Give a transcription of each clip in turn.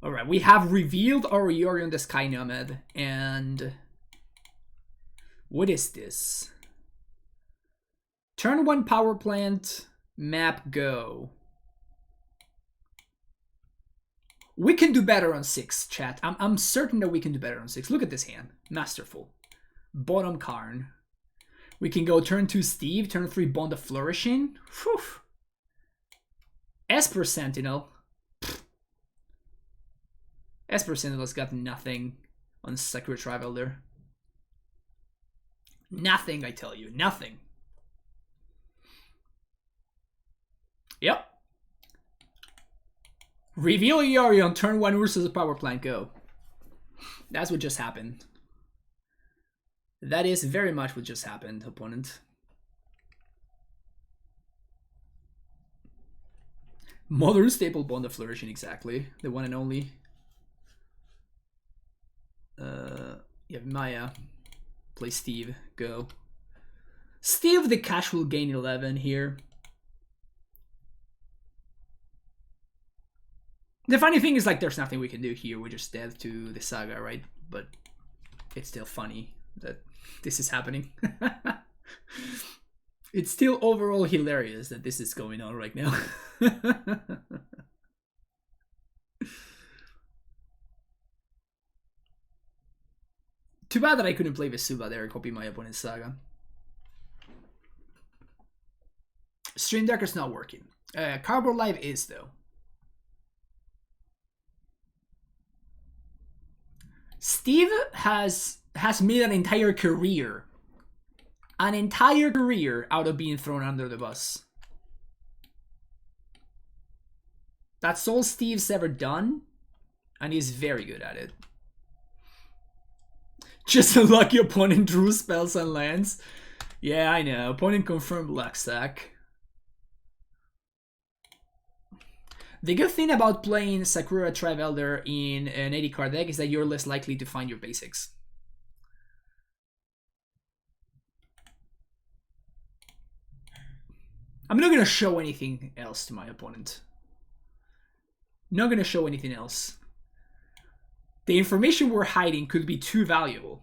Alright, we have revealed our Yorion the Sky Nomad, and... what is this? Turn 1 power plant, map go. We can do better on 6, chat. I'm certain that we can do better on 6. Look at this hand. Masterful. Bottom Karn. We can go turn 2 Steve, turn 3 Bond of Flourishing. Whew. Esper Sentinel. Esper Sentinel's got nothing on Sakura Trivelder. Nothing, I tell you. Nothing. Yep. Reveal Yorion, turn 1 Ursa's power plant, go. That's what just happened. That is very much what just happened, opponent. Modern staple Bond of Flourishing, exactly. The one and only. Yeah, Maya. Play Steve, go. Steve the Cash will gain 11 here. The funny thing is, like, there's nothing we can do here. We're just dead to the saga, right? But it's still funny that this is happening. It's still overall hilarious that this is going on right now. Too bad that I couldn't play Vesuva there and copy my opponent's saga. Stream Deck is not working. Cardboard Live is, though. Steve has made an entire career out of being thrown under the bus. That's all Steve's ever done, and he's very good at it. Just a lucky opponent drew spells and lands. Yeah, I know. Opponent confirmed luck stack. The good thing about playing Sakura Trivelder in an 80 card deck is that you're less likely to find your basics. I'm not going to show anything else to my opponent. Not going to show anything else. The information we're hiding could be too valuable.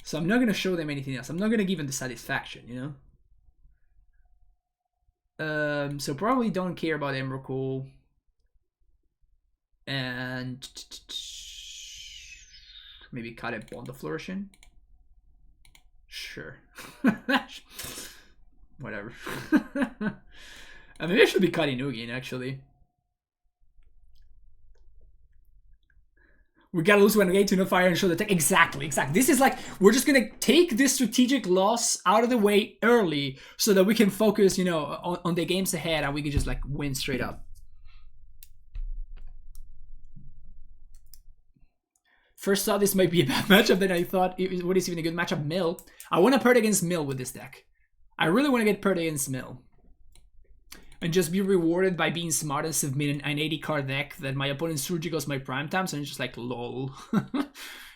So I'm not going to show them anything else. I'm not going to give them the satisfaction, you know? So probably don't care about Emrakul. And maybe cut a Bond of Flourishing. Sure. Whatever. I mean, I should be cutting Ugin, actually. We gotta lose one game to no fire and show the tech. Exactly. This is like, we're just gonna take this strategic loss out of the way early so that we can focus, you know, on the games ahead and we can just like win straight up. First thought this might be a bad matchup, then I thought, what is even a good matchup? Mill. I want to pert against Mill with this deck. I really want to get pert against Mill. And just be rewarded by being smart and submitting an 80 card deck that my opponent Surgicals my prime time, so I'm just like, lol.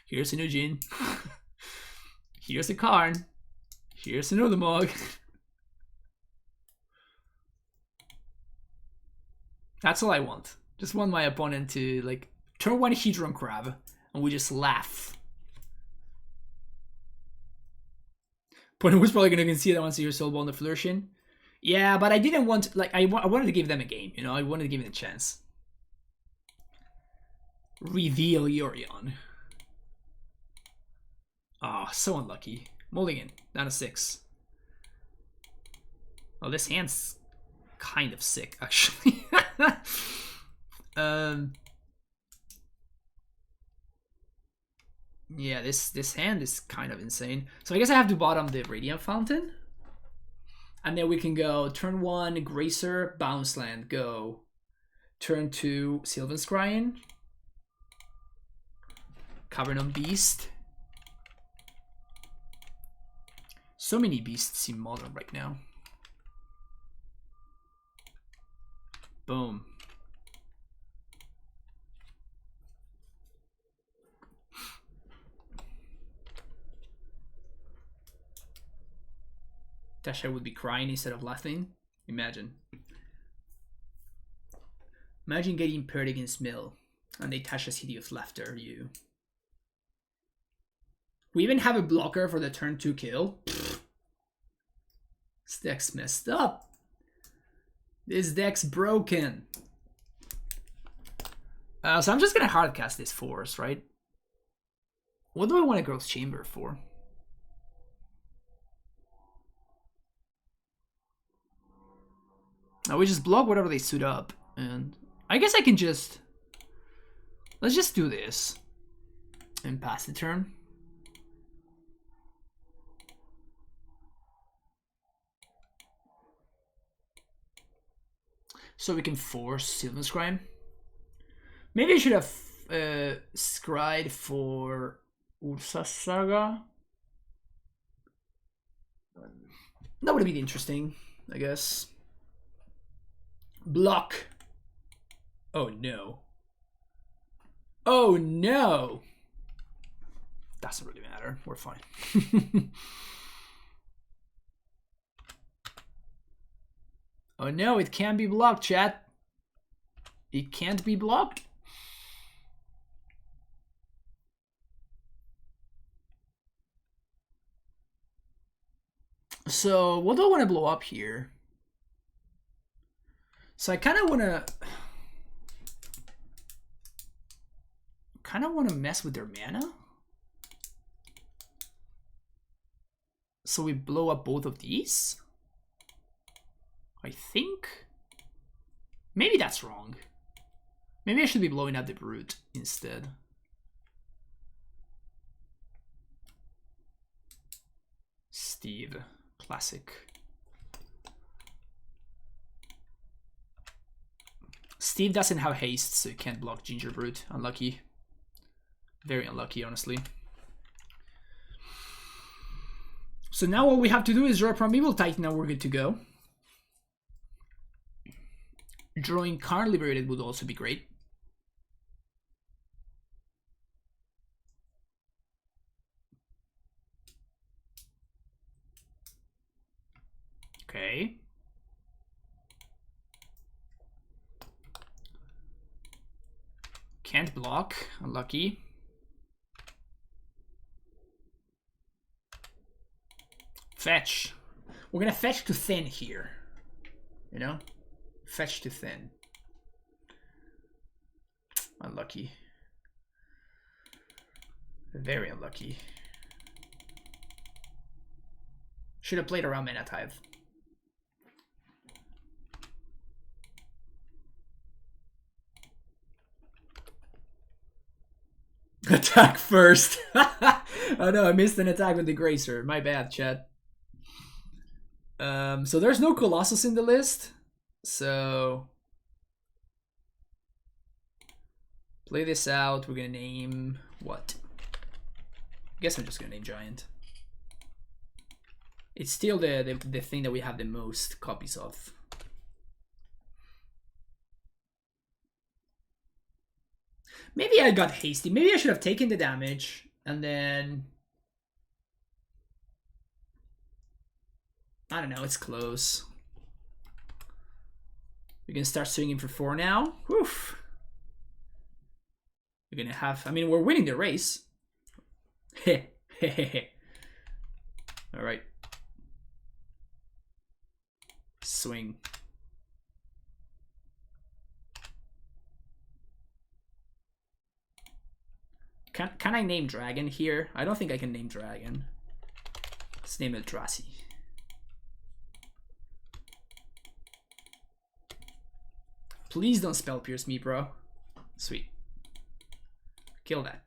Here's an Ujin. Here's a Karn. Here's an Ulamog. That's all I want. Just want my opponent to like turn 1 Hedron Crab and we just laugh. Opponent was probably gonna concede that once your soul Bond of Flourishing. Yeah, but I didn't want, like, I wanted to give them a game, you know? I wanted to give them a chance. Reveal Yorion. Oh, so unlucky. Mulligan, down to 6. Well, this hand's kind of sick, actually. Yeah, this hand is kind of insane. So I guess I have to bottom the Radiant Fountain. And then we can go turn 1, Gracer, Bounce Land, go. Turn 2, Sylvan Scryen. Cavern of Beast. So many beasts in Modern right now. Boom. Tasha would be crying instead of laughing. Imagine. Imagine getting paired against Mill, and they Tasha's Hideous Laughter you. We even have a blocker for the turn 2 kill. Pfft. This deck's messed up. This deck's broken. So I'm just gonna hardcast this Force, right? What do I want a Growth Chamber for? We just block whatever they suit up, and I guess I can just... Let's just do this and pass the turn. So we can force Sylvan Scribe. Maybe I should have scryed for Ursa Saga. That would have been interesting, I guess. Block. Oh no. Oh no. Doesn't really matter. We're fine. Oh no, it can't be blocked, chat. It can't be blocked. So what do I want to blow up here? So I kind of want to mess with their mana. So we blow up both of these. I think. Maybe that's wrong. Maybe I should be blowing up the Brute instead. Steve, classic. Steve doesn't have haste, so you can't block Ginger Brute. Unlucky. Very unlucky, honestly. So now all we have to do is draw a Primeval Titan and we're good to go. Drawing Karn Liberated would also be great. Okay. Can't block. Unlucky. Fetch. We're gonna fetch to thin here. You know? Fetch to thin. Unlucky. Very unlucky. Should have played around Mana Tithe. Attack first. Oh no, I missed an attack with the Gracer. My bad, chat. So there's no Colossus in the list. So play this out. We're gonna name what? I guess I'm just gonna name Giant. It's still the thing that we have the most copies of. Maybe I got hasty. Maybe I should have taken the damage and then... I don't know, it's close. We can start swinging for 4 now. Woof. We're gonna have... I mean, we're winning the race. Alright. Swing. Can I name Dragon here? I don't think I can name Dragon. Let's name it Eldrazi. Please don't spell pierce me, bro. Sweet. Kill that.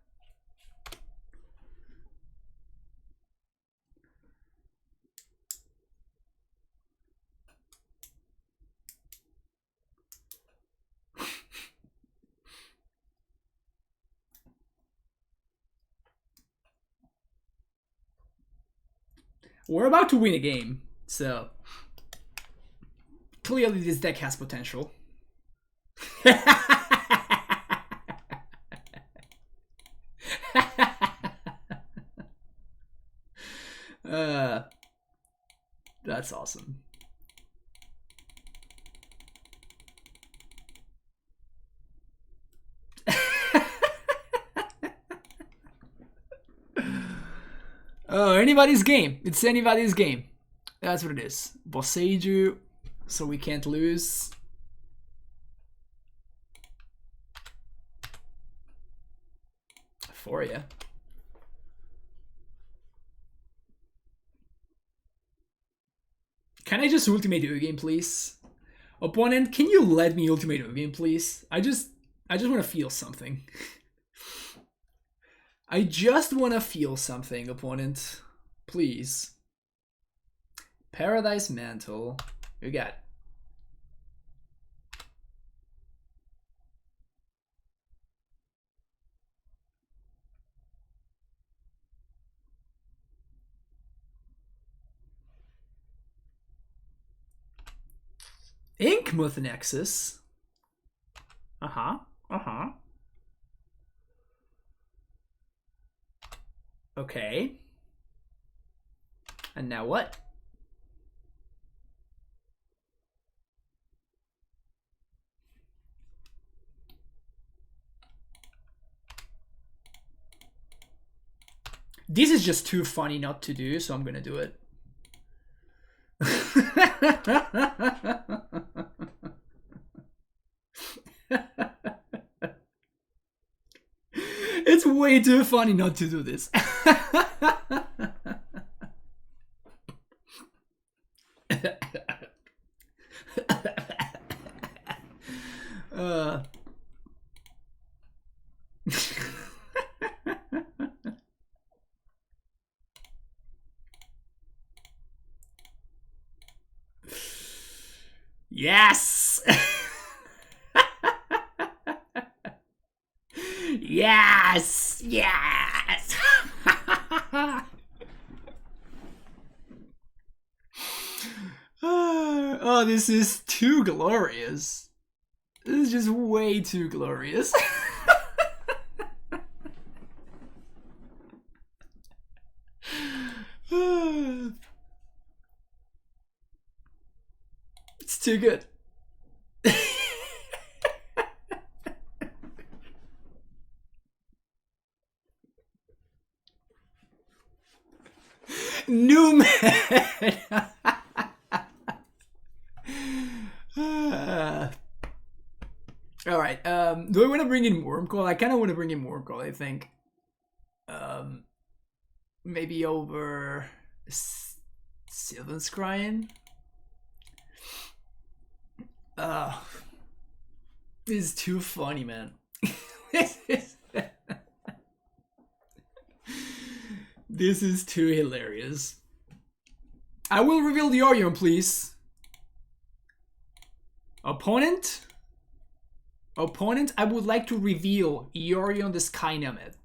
We're about to win a game, so clearly this deck has potential. That's awesome. Oh, anybody's game. It's anybody's game. That's what it is. Boseiju, so we can't lose. For ya. Can I just ultimate your game, please? Opponent, can you let me ultimate your game, please? I just want to feel something. I just want to feel something, opponent. Please. Paradise Mantle. You got it. Yawgmoth Nexus. Uh-huh. Uh-huh. Okay. And now what? This is just too funny not to do, so I'm gonna do it. It's way too funny not to do this. Yes! Yes! Yes! Oh, this is too glorious. This is just way too glorious. It's too good. New man. All right. Do I want to bring in Wormcall? I kind of want to bring in Wormcall. I think. Maybe over Sylvan Scrying. This is too funny, man. This is too hilarious. I will reveal the Yorion, please. Opponent? Opponent, I would like to reveal Yorion the Sky Nomad.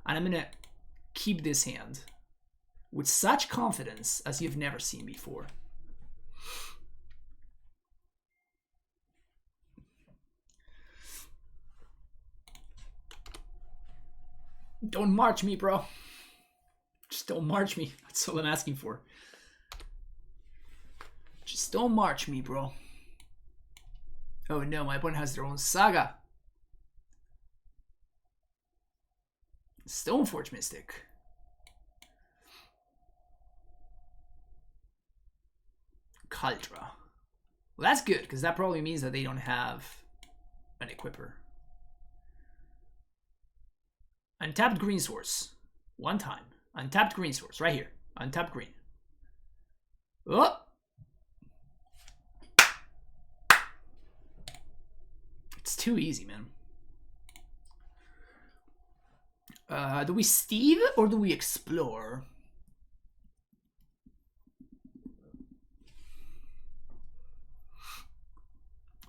And I'm gonna keep this hand with such confidence as you've never seen before. Don't march me, bro. Just don't march me. That's all I'm asking for. Just don't march me, bro. Oh no, my opponent has their own saga. Stoneforge Mystic. Kaldra. Well, that's good, because that probably means that they don't have an equipper. Untapped green source. One time. Untapped green source. Right here. Untapped green. Oh! It's too easy, man. Do we Steve or do we explore?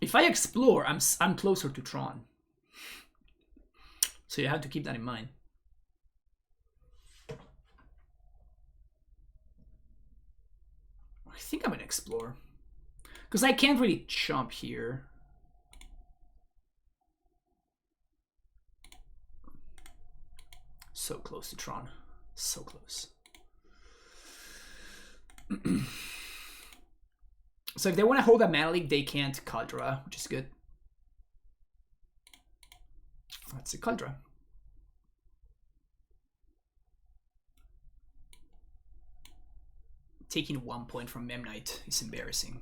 If I explore, I'm closer to Tron. So you have to keep that in mind. I think I'm gonna explore. Because I can't really chomp here. So close to Tron. So close. So if they want to hold a Mana Leak, they can't Kaldra, which is good. That's a Kaldra. Taking 1 point from Memnite is embarrassing.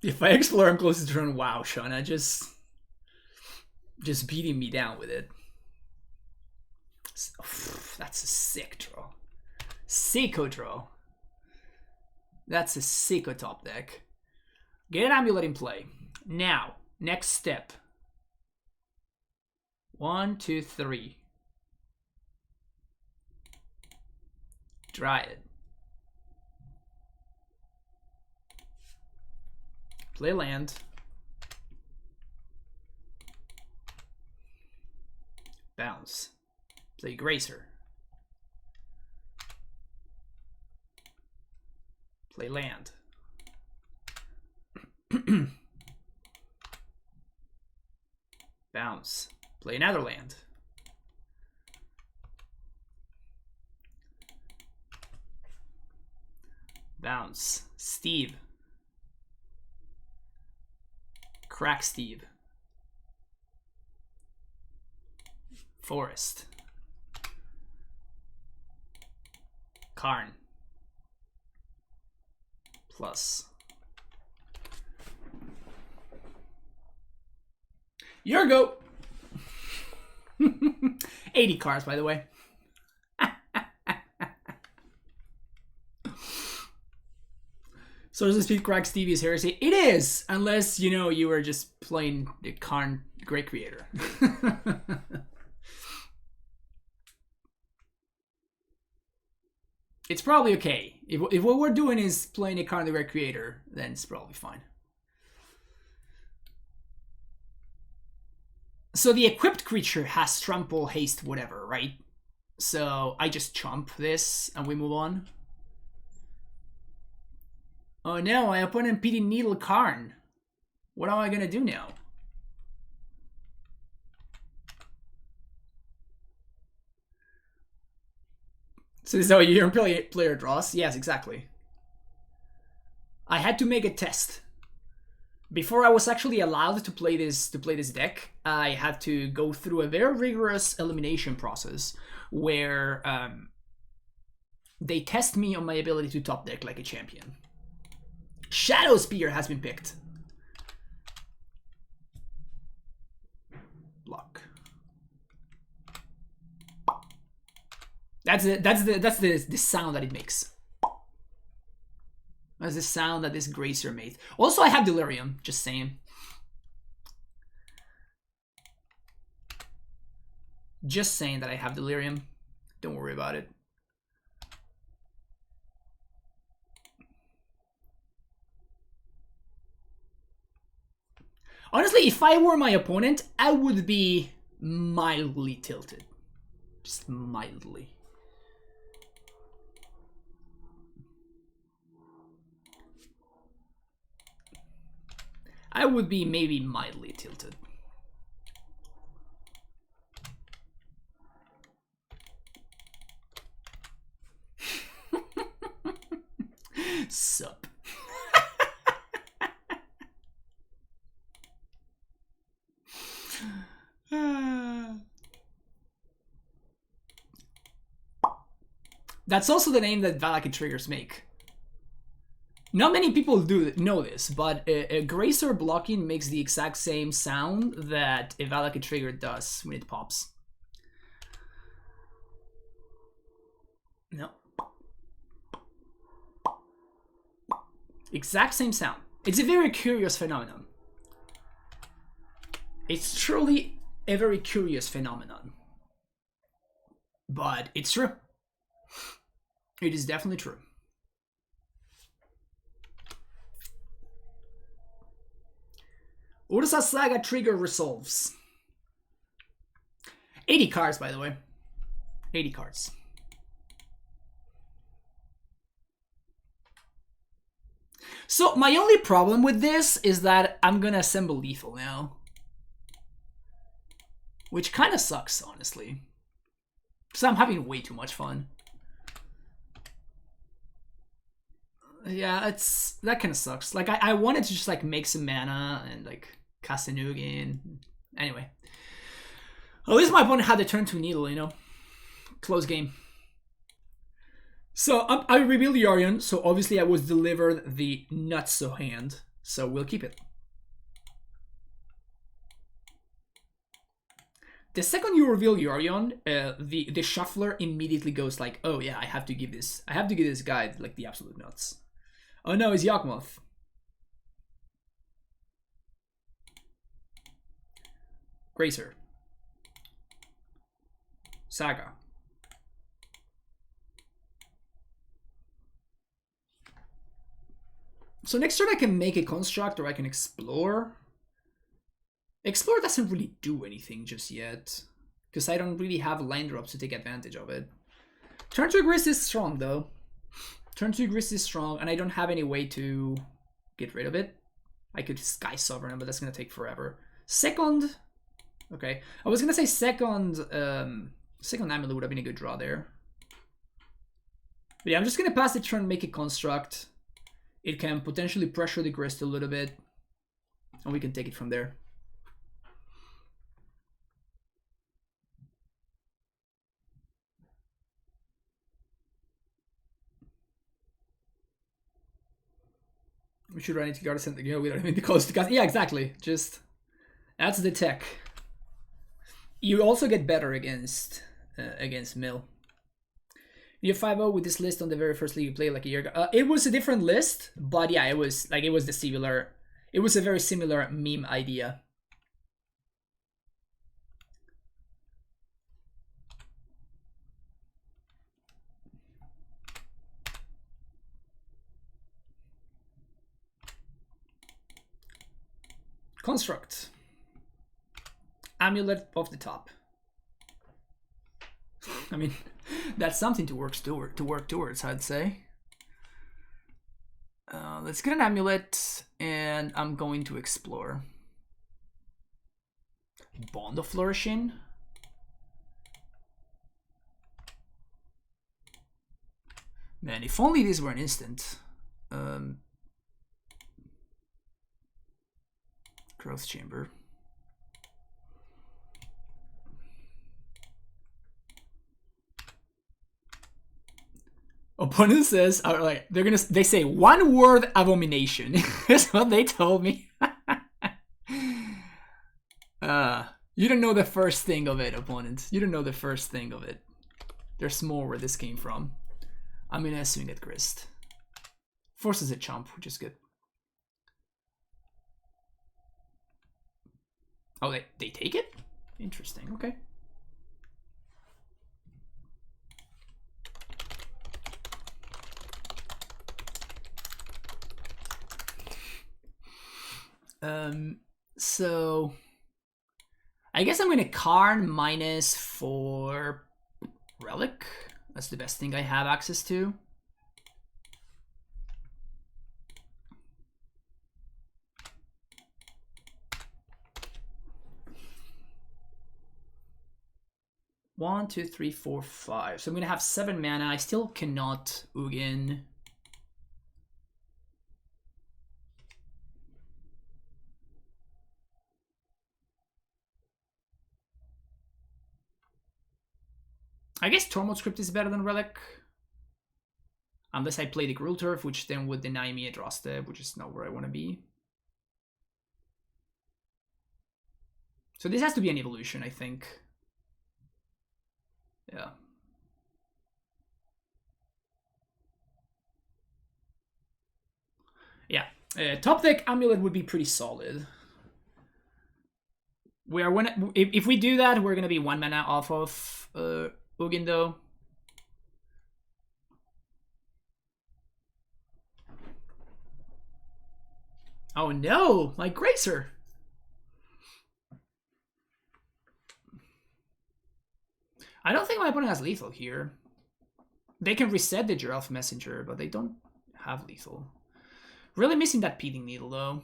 If I explore, I'm close to turn. Wow, Shauna, just beating me down with it. That's a sick draw. Sicko draw. That's a sicko top deck. Get an Amulet in play. Now, next step. 1, 2, 3. Dry it. Play land. Bounce. Play Gracer. Play land. Bounce. Play another land. Bounce. Steve. Crack Steve. Forest. Karn. Plus. Your go. 80 cards, by the way. So does this beat Crack Stevie's heresy? It is, unless, you know, you were just playing the Karn Great Creator. It's probably okay. If what we're doing is playing a Karn the Great Creator, then it's probably fine. So the equipped creature has trample, haste, whatever, right? So I just chomp this and we move on. Oh no, my opponent beating Needle Karn. What am I gonna do now? So this is how your player draws? Yes, exactly. I had to make a test. Before I was actually allowed to play this deck, I had to go through a very rigorous elimination process where they test me on my ability to top deck like a champion. Shadow Spear has been picked. Block. That's the sound that it makes. That's the sound that this Gracer made. Also, I have Delirium, just saying. Just saying that I have Delirium. Don't worry about it. Honestly, if I were my opponent, I would be mildly tilted. Just mildly. I would be maybe mildly tilted. Sup. That's also the name that Valaki triggers make. Not many people know this, but a Gracer blocking makes the exact same sound that a Valaki trigger does when it pops. No. Exact same sound. It's a very curious phenomenon. It's truly a very curious phenomenon. But it's true. It is definitely true. Ursa Saga trigger resolves. 80 cards, by the way. 80 cards. So my only problem with this is that I'm gonna assemble lethal now. Which kind of sucks, honestly. Because I'm having way too much fun. Yeah, that kind of sucks. Like, I wanted to just, like, make some mana and, like, cast a Nukin. Anyway. At least my opponent had the turn 2 Needle, you know? Close game. So I revealed Yorion, so obviously I was delivered the not-so hand, so we'll keep it. The second you reveal Yorion, the shuffler immediately goes like, oh yeah, I have to give this guy like the absolute nuts. Oh no, it's Yawgmoth. Gracer. Saga. So next turn I can make a construct or I can explore. Explore doesn't really do anything just yet, because I don't really have line drops to take advantage of it. Turn 2 Grixis is strong though. Turn 2 Grixis is strong, and I don't have any way to get rid of it. I could Sky Sovereign, but that's gonna take forever. Second, okay. I was gonna say second Amulet would have been a good draw there. But yeah, I'm just gonna pass the turn, make a construct. It can potentially pressure the Grist a little bit, and we can take it from there. We should run into guard center. You know, we don't even need to close to cast. Yeah, exactly. Just that's the tech. You also get better against Mill. You 5-0 with this list on the very first league you played like a year ago. It was a different list, but yeah, it was the similar. It was a very similar meme idea. Construct. Amulet off the top. I mean, that's something to work towards, I'd say. Let's get an amulet, and I'm going to explore. Bond of Flourishing. Man, if only these were an instant. Growth Chamber. Opponent says, like they say one word abomination. That's what they told me. You don't know the first thing of it, opponent. You don't know the first thing of it. There's more where this came from. I'm gonna swing at Grist. Forces a chump, which is good. Oh, they take it? Interesting, okay. So I guess I'm gonna Karn minus 4 Relic. That's the best thing I have access to. One, two, three, four, five. So I'm gonna have 7 mana. I still cannot Ugin. I guess Tormod Script is better than Relic. Unless I play the Gruul Turf, which then would deny me a draw step, which is not where I want to be. So this has to be an evolution, I think. Yeah. Yeah. Top deck Amulet would be pretty solid. We are if we do that, we're gonna be 1 mana off of Ugin though. Oh no, my Gracer. I don't think my opponent has lethal here. They can reset the Giraffe Messenger, but they don't have lethal. Really missing that Peeling Needle though.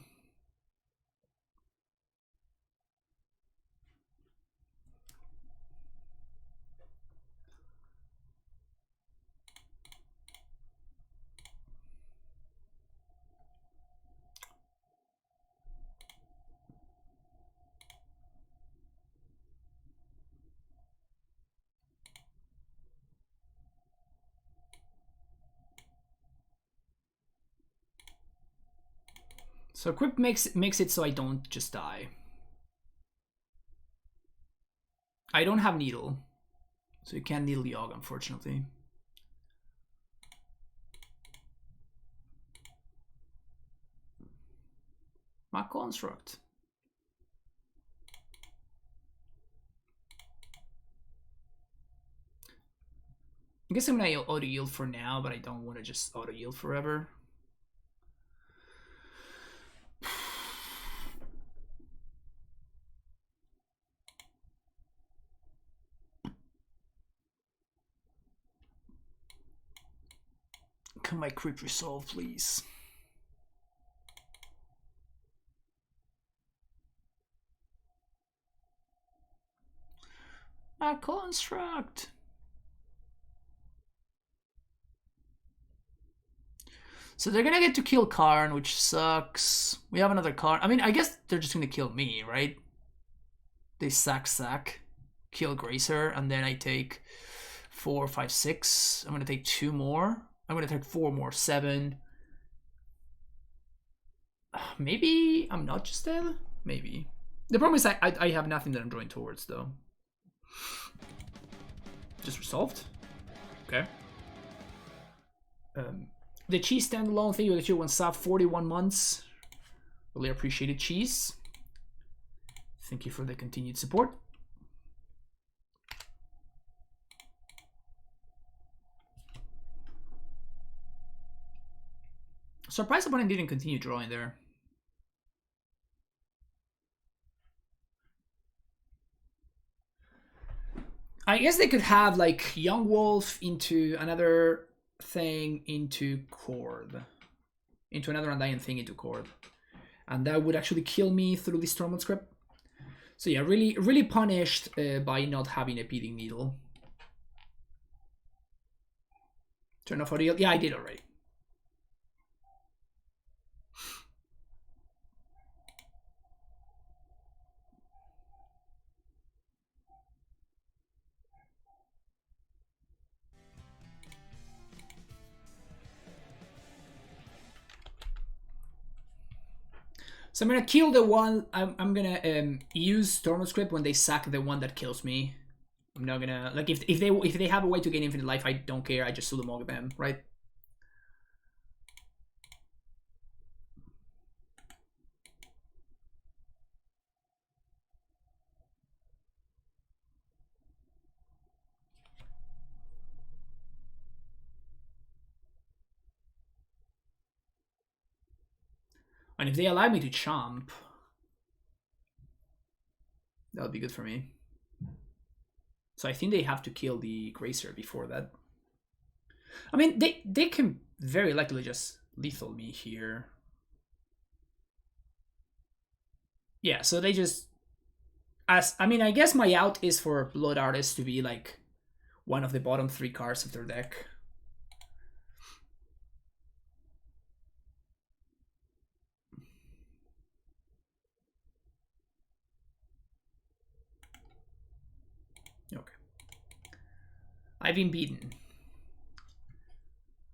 So equip makes it so I don't just die. I don't have needle, so you can't needle Yogg, unfortunately. My construct. I guess I'm gonna auto yield for now, but I don't want to just auto yield forever. Can my creep resolve, please? My construct. So they're gonna get to kill Karn, which sucks. We have another Karn. I mean, I guess they're just gonna kill me, right? They sack, kill Gracer, and then I take 4, 5, 6. I'm gonna take 2 more. I'm gonna take 4 more, 7. Maybe I'm not just dead. Maybe. The problem is I have nothing that I'm drawing towards, though. Just resolved. Okay. The Cheese standalone thing with the 2-1 sub, 41 months. Really appreciate it, Cheese. Thank you for the continued support. Surprised opponent didn't continue drawing there. I guess they could have like Yawgmoth into another thing into Cord. Into another Undying thing into Cord. And that would actually kill me through the Stormwood script. So yeah, really punished by not having a Beating Needle. Turn off audio. Yeah, I did already. So I'm gonna kill the one. I'm gonna use Stormwood script when they sack the one that kills me. I'm not gonna like if they have a way to gain infinite life, I don't care. I just Sulamog them, right? And if they allow me to chomp, that would be good for me. So I think they have to kill the Gracer before that. I mean, they can very likely just lethal me here. Yeah, so they just... I mean, I guess my out is for Blood Artist to be like one of the bottom 3 cards of their deck. Okay. I've been beaten.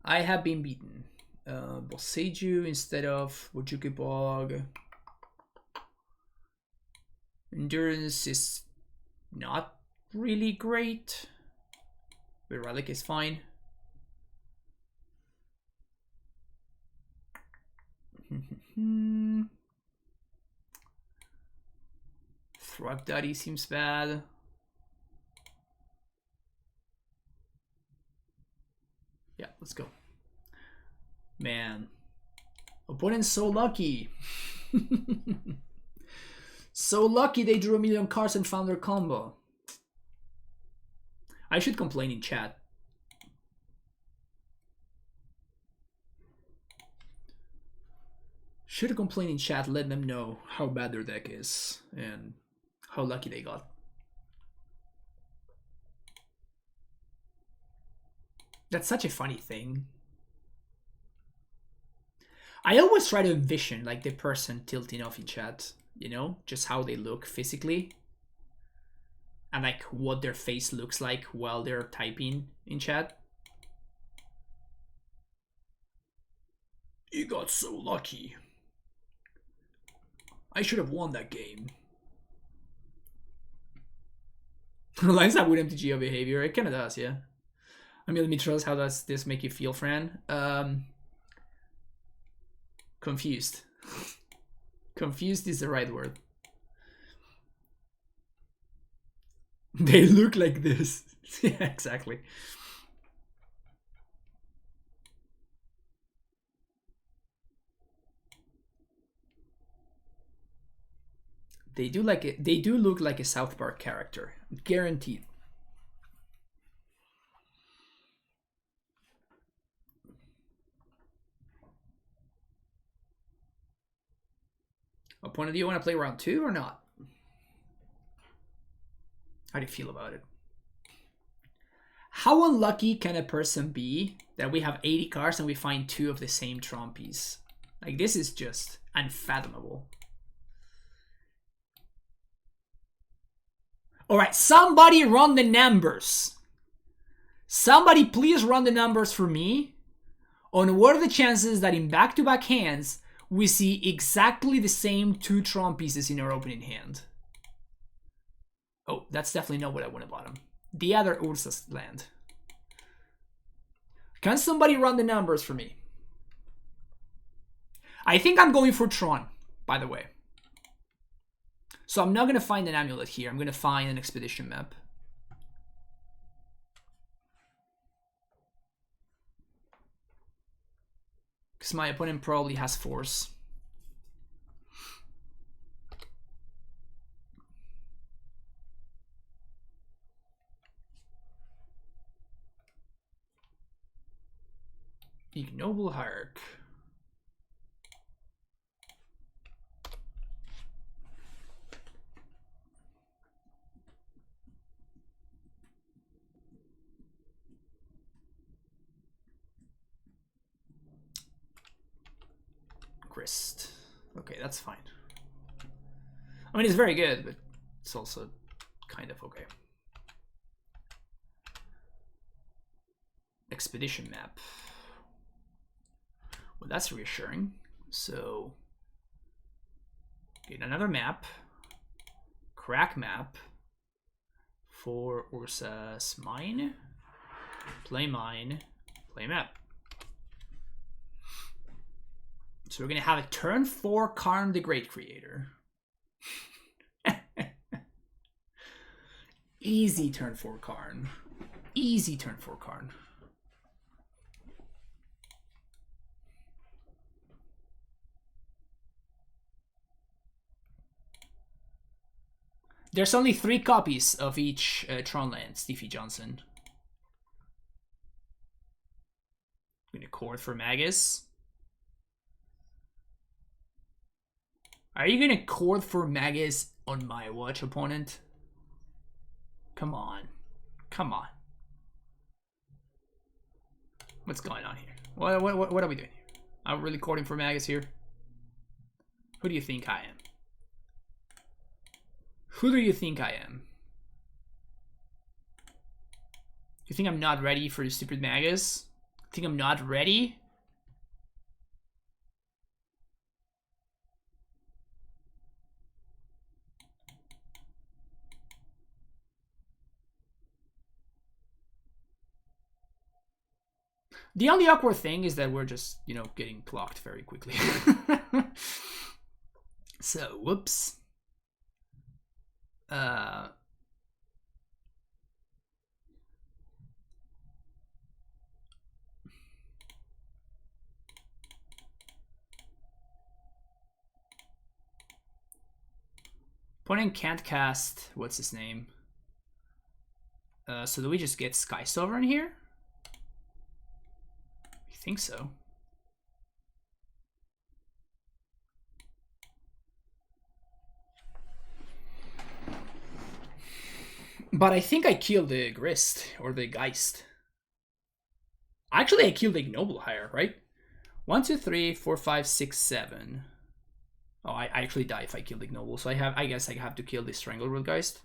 I have been beaten. Boseiju instead of Wojuki Bog. Endurance is not really great. But Relic is fine. Thrug Daddy seems bad. Yeah, let's go. Man. Opponent's so lucky. So lucky they drew 1,000,000 cards and found their combo. I should complain in chat. Should complain in chat, let them know how bad their deck is and how lucky they got. That's such a funny thing. I always try to envision like the person tilting off in chat, you know, just how they look physically. And like what their face looks like while they're typing in chat. You got so lucky. I should have won that game. Lines up with MTGO behavior. It kind of does, yeah. I mean, let me trust. How does this make you feel, Fran? Confused. Confused is the right word. They look like this. Yeah, exactly. They do look like a South Park character, guaranteed. Opponent, do you want to play round 2 or not? How do you feel about it? How unlucky can a person be that we have 80 cards and we find 2 of the same Tron piece? Like, this is just unfathomable. All right, somebody run the numbers. Somebody please run the numbers for me on what are the chances that in back-to-back hands we see exactly the same 2 Tron pieces in our opening hand. Oh, that's definitely not what I want to bottom. The other Ursa's land. Can somebody run the numbers for me? I think I'm going for Tron, by the way. So I'm not going to find an amulet here. I'm going to find an expedition map. Because my opponent probably has force. Ignoble Hierarch. Grist. Okay, that's fine. I mean, it's very good, but it's also kind of okay. Expedition map. Well, that's reassuring. So, get another map. Crack map for Ursa's mine. Play mine. Play map. So we're going to have a turn 4 Karn the Great Creator. Easy turn 4 Karn. Easy turn 4 Karn. There's only 3 copies of each Tron land, Stevie Johnson. I'm going to Chord for Magus. Are you going to Chord for Magus on my watch, opponent? Come on. Come on. What's going on here? What are we doing here? I'm really Chording for Magus here? Who do you think I am? Who do you think I am? You think I'm not ready for the stupid Magus? Think I'm not ready? The only awkward thing is that we're just, you know, getting clocked very quickly. So, whoops. Opponent can't cast, what's his name? So do we just get Sky Sovereign here? I think so. But I think I killed the Grist or the Geist. Actually, I killed the Ignoble Hire, right? 1, 2, 3, 4, 5, 6, 7. Oh, I actually die if I kill the Ignoble, so I guess I have to kill the Strangleroot Geist.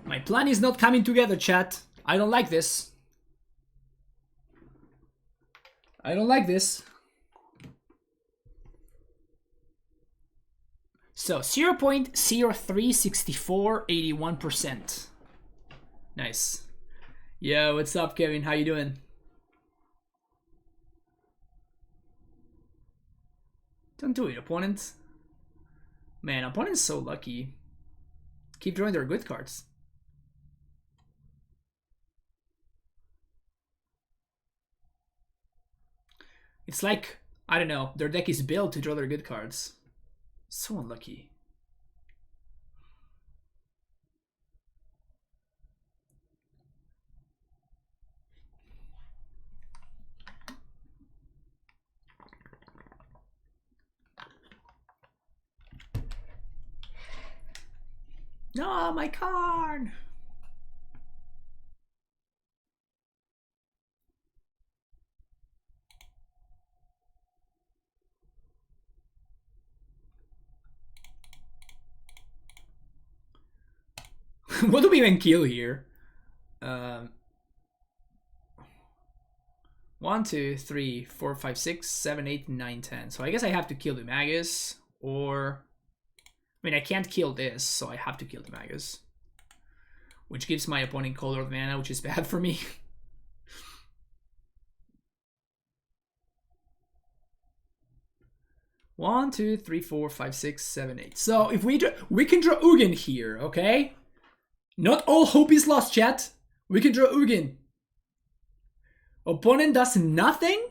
My plan is not coming together, chat. I don't like this. I don't like this. So 0.0364, 81%. Nice. Yo, what's up, Kevin? How you doing? Don't do it, opponent. Man, opponent's so lucky. Keep drawing their good cards. It's like, I don't know, their deck is built to draw their good cards. So unlucky. No, my card! What do we even kill here? 1, 2, 3, 4, 5, 6, 7, 8, 9, 10. So I guess I have to kill the Magus, or... I mean, I can't kill this, so I have to kill the Magus. Which gives my opponent colored mana, which is bad for me. One, 2, 3, 4, 5, 6, 7, 8. So if we can draw Ugin here, okay? Not all hope is lost, chat. We can draw Ugin. Opponent does nothing,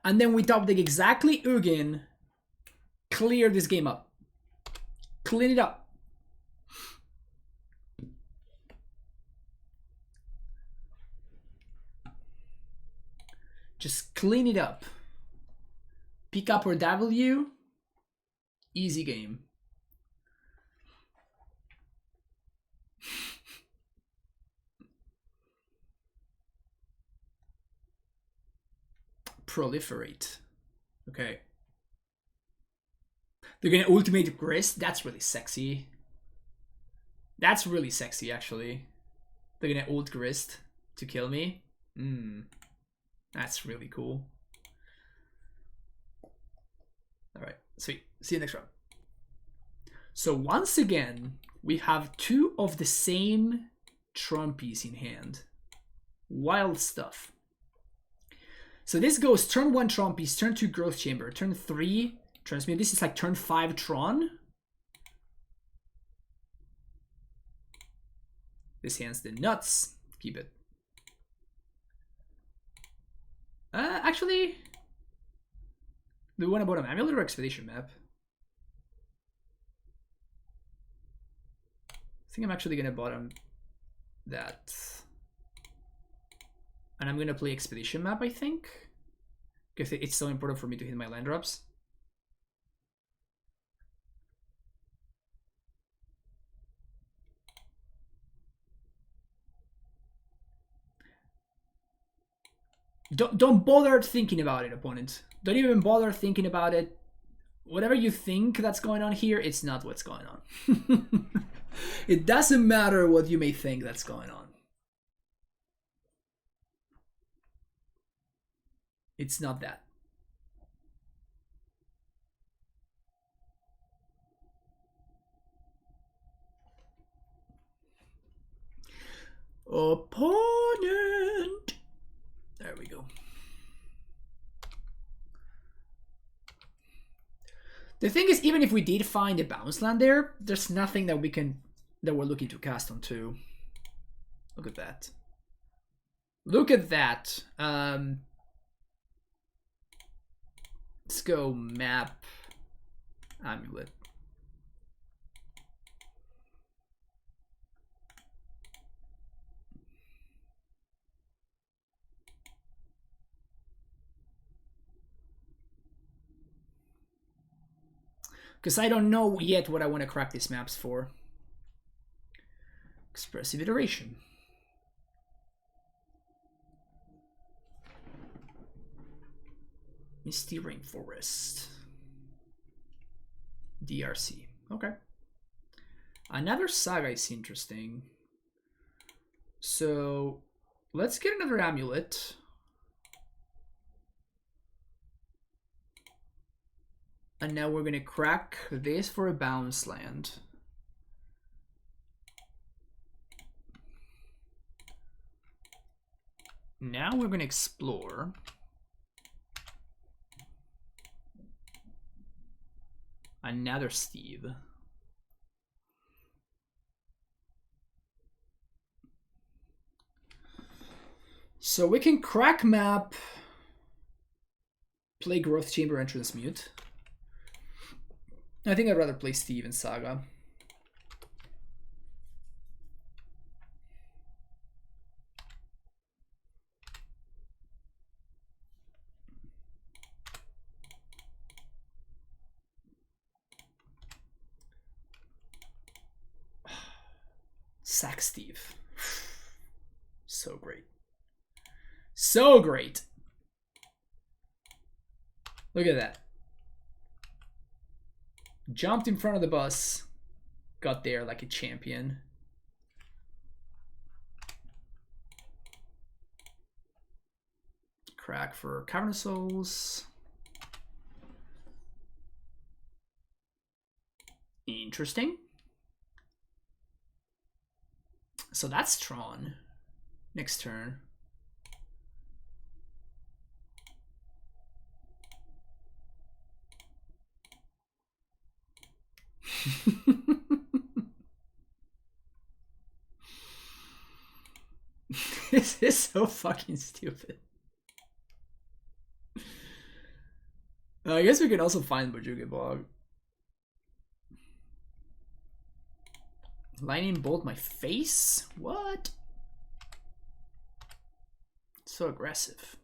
and then we top deck exactly Ugin. Clear this game up. Clean it up. Just clean it up. Pick up our W. Easy game. Proliferate. Okay. They're gonna ultimate Grist. That's really sexy. That's really sexy, actually. They're gonna ult Grist to kill me. That's really cool. Alright, sweet. See you next round. So once again, we have two of the same Tron piece in hand. Wild stuff. So this goes turn 1 Tron piece, turn 2 Growth Chamber, turn 3 Transmute. This is like turn 5 Tron. This hand's the nuts. Keep it. Actually, do we want to bottom Amulet or Expedition Map? I think I'm actually gonna bottom that. And I'm gonna play Expedition Map, I think. Because it's so important for me to hit my land drops. Don't bother thinking about it, opponent. Don't even bother thinking about it. Whatever you think that's going on here, it's not what's going on. It doesn't matter what you may think that's going on. It's not that. Opponent. There we go. The thing is, even if we did find a bounce land there, there's nothing that we're looking to cast on too. Look at that. Look at that. Let's go map Amulet. Because I don't know yet what I want to crack these maps for. Expressive Iteration. Misty Rainforest. DRC. Okay. Another saga is interesting. So let's get another amulet. And now we're gonna crack this for a bounce land. Now we're gonna explore. Another Steve. So we can crack map, play Growth Chamber and Transmute. I think I'd rather play Steve and Saga. Sack Steve. So great. So great. Look at that. Jumped in front of the bus. Got there like a champion. Crack for Cavernous Souls. Interesting. So that's Tron. Next turn. This is so fucking stupid. I guess we can also find Bojuge Bog. Lightning bolt my face? What? So aggressive.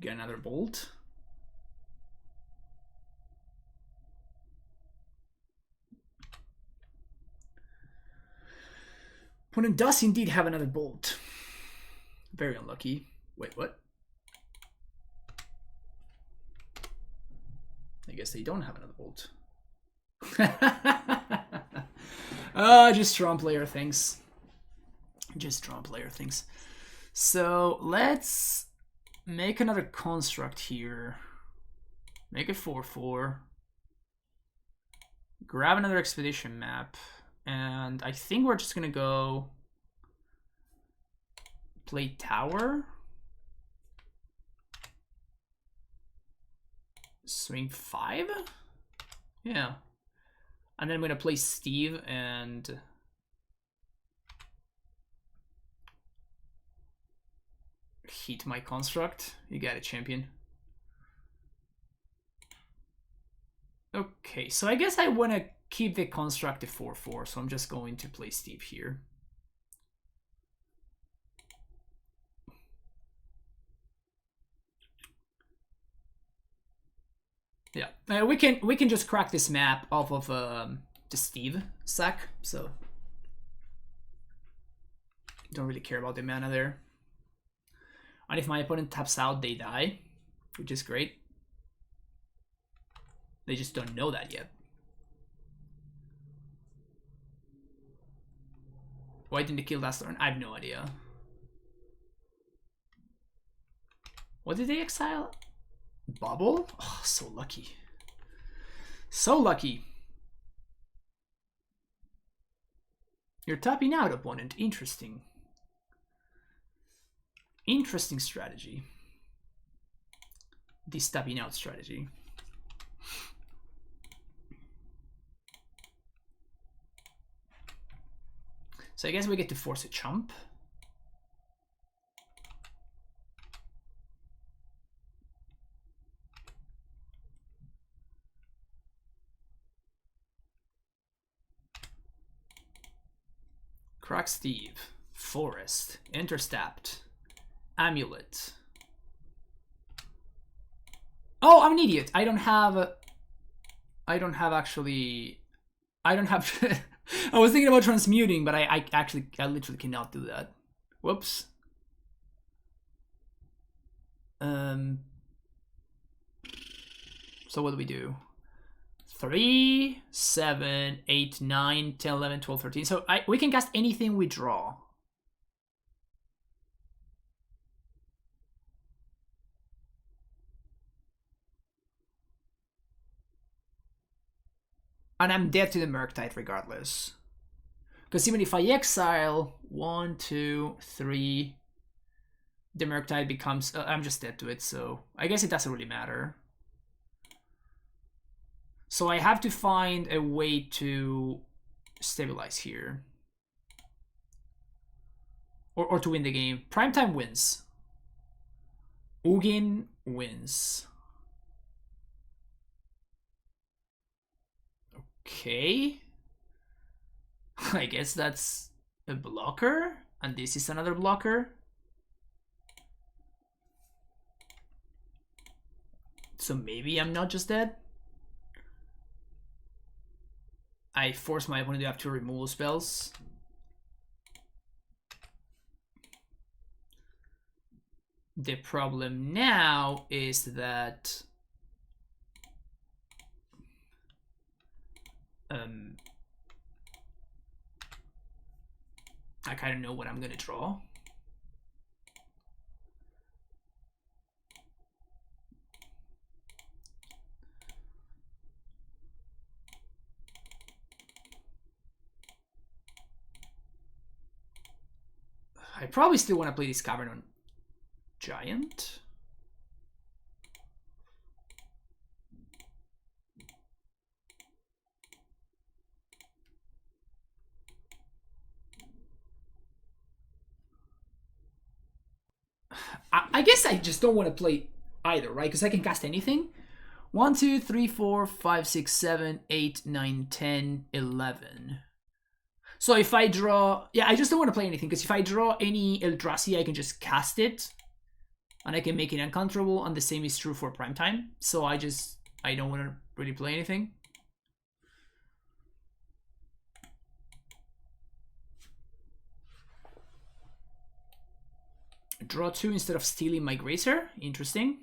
Get another bolt. Opponent does indeed have another bolt. Very unlucky. Wait, what? I guess they don't have another bolt. Just Tron player things. Just Tron player things. So let's make another construct here. Make it 4/4. Grab another expedition map. And I think we're just gonna go play tower. Swing 5? Yeah. And then I'm gonna play Steve and hit my construct. You got it, champion. Okay, so I guess I wanna keep the construct at 4/4, so I'm just going to play Steve here. Yeah, we can just crack this map off of the Steve sack, so don't really care about the mana there. And if my opponent taps out, they die, which is great. They just don't know that yet. Why didn't they kill last turn? I have no idea. What did they exile? Bubble? Oh, so lucky. So lucky. You're tapping out, opponent. Interesting. Interesting strategy. This tapping out strategy. So I guess we get to force a chump. Crack Steve, Forest, Intercept, Amulet. Oh, I'm an idiot. I don't have actually. I don't have. I was thinking about transmuting, but I literally cannot do that. Whoops. So what do we do? 3, 7, 8, 9, 10, 11, 12, 13. So we can cast anything we draw. And I'm dead to the Murktide regardless. Because even if I exile 1, 2, 3, the Murktide becomes... I'm just dead to it, so I guess it doesn't really matter. So I have to find a way to stabilize here. Or to win the game. Primetime wins. Ugin wins. Okay. I guess that's a blocker. And this is another blocker. So maybe I'm not just dead. I force my opponent to have 2 removal spells. The problem now is that I kind of know what I'm gonna draw. I probably still want to play this Cavern on Giant. I guess I just don't want to play either, right? Because I can cast anything. 1, 2, 3, 4, 5, 6, 7, 8, 9, 10, 11. So if I draw... Yeah, I just don't want to play anything. Because if I draw any Eldrazi, I can just cast it. And I can make it uncontrollable. And the same is true for Primetime. So I don't want to really play anything. Draw 2 instead of stealing my Grazer. Interesting.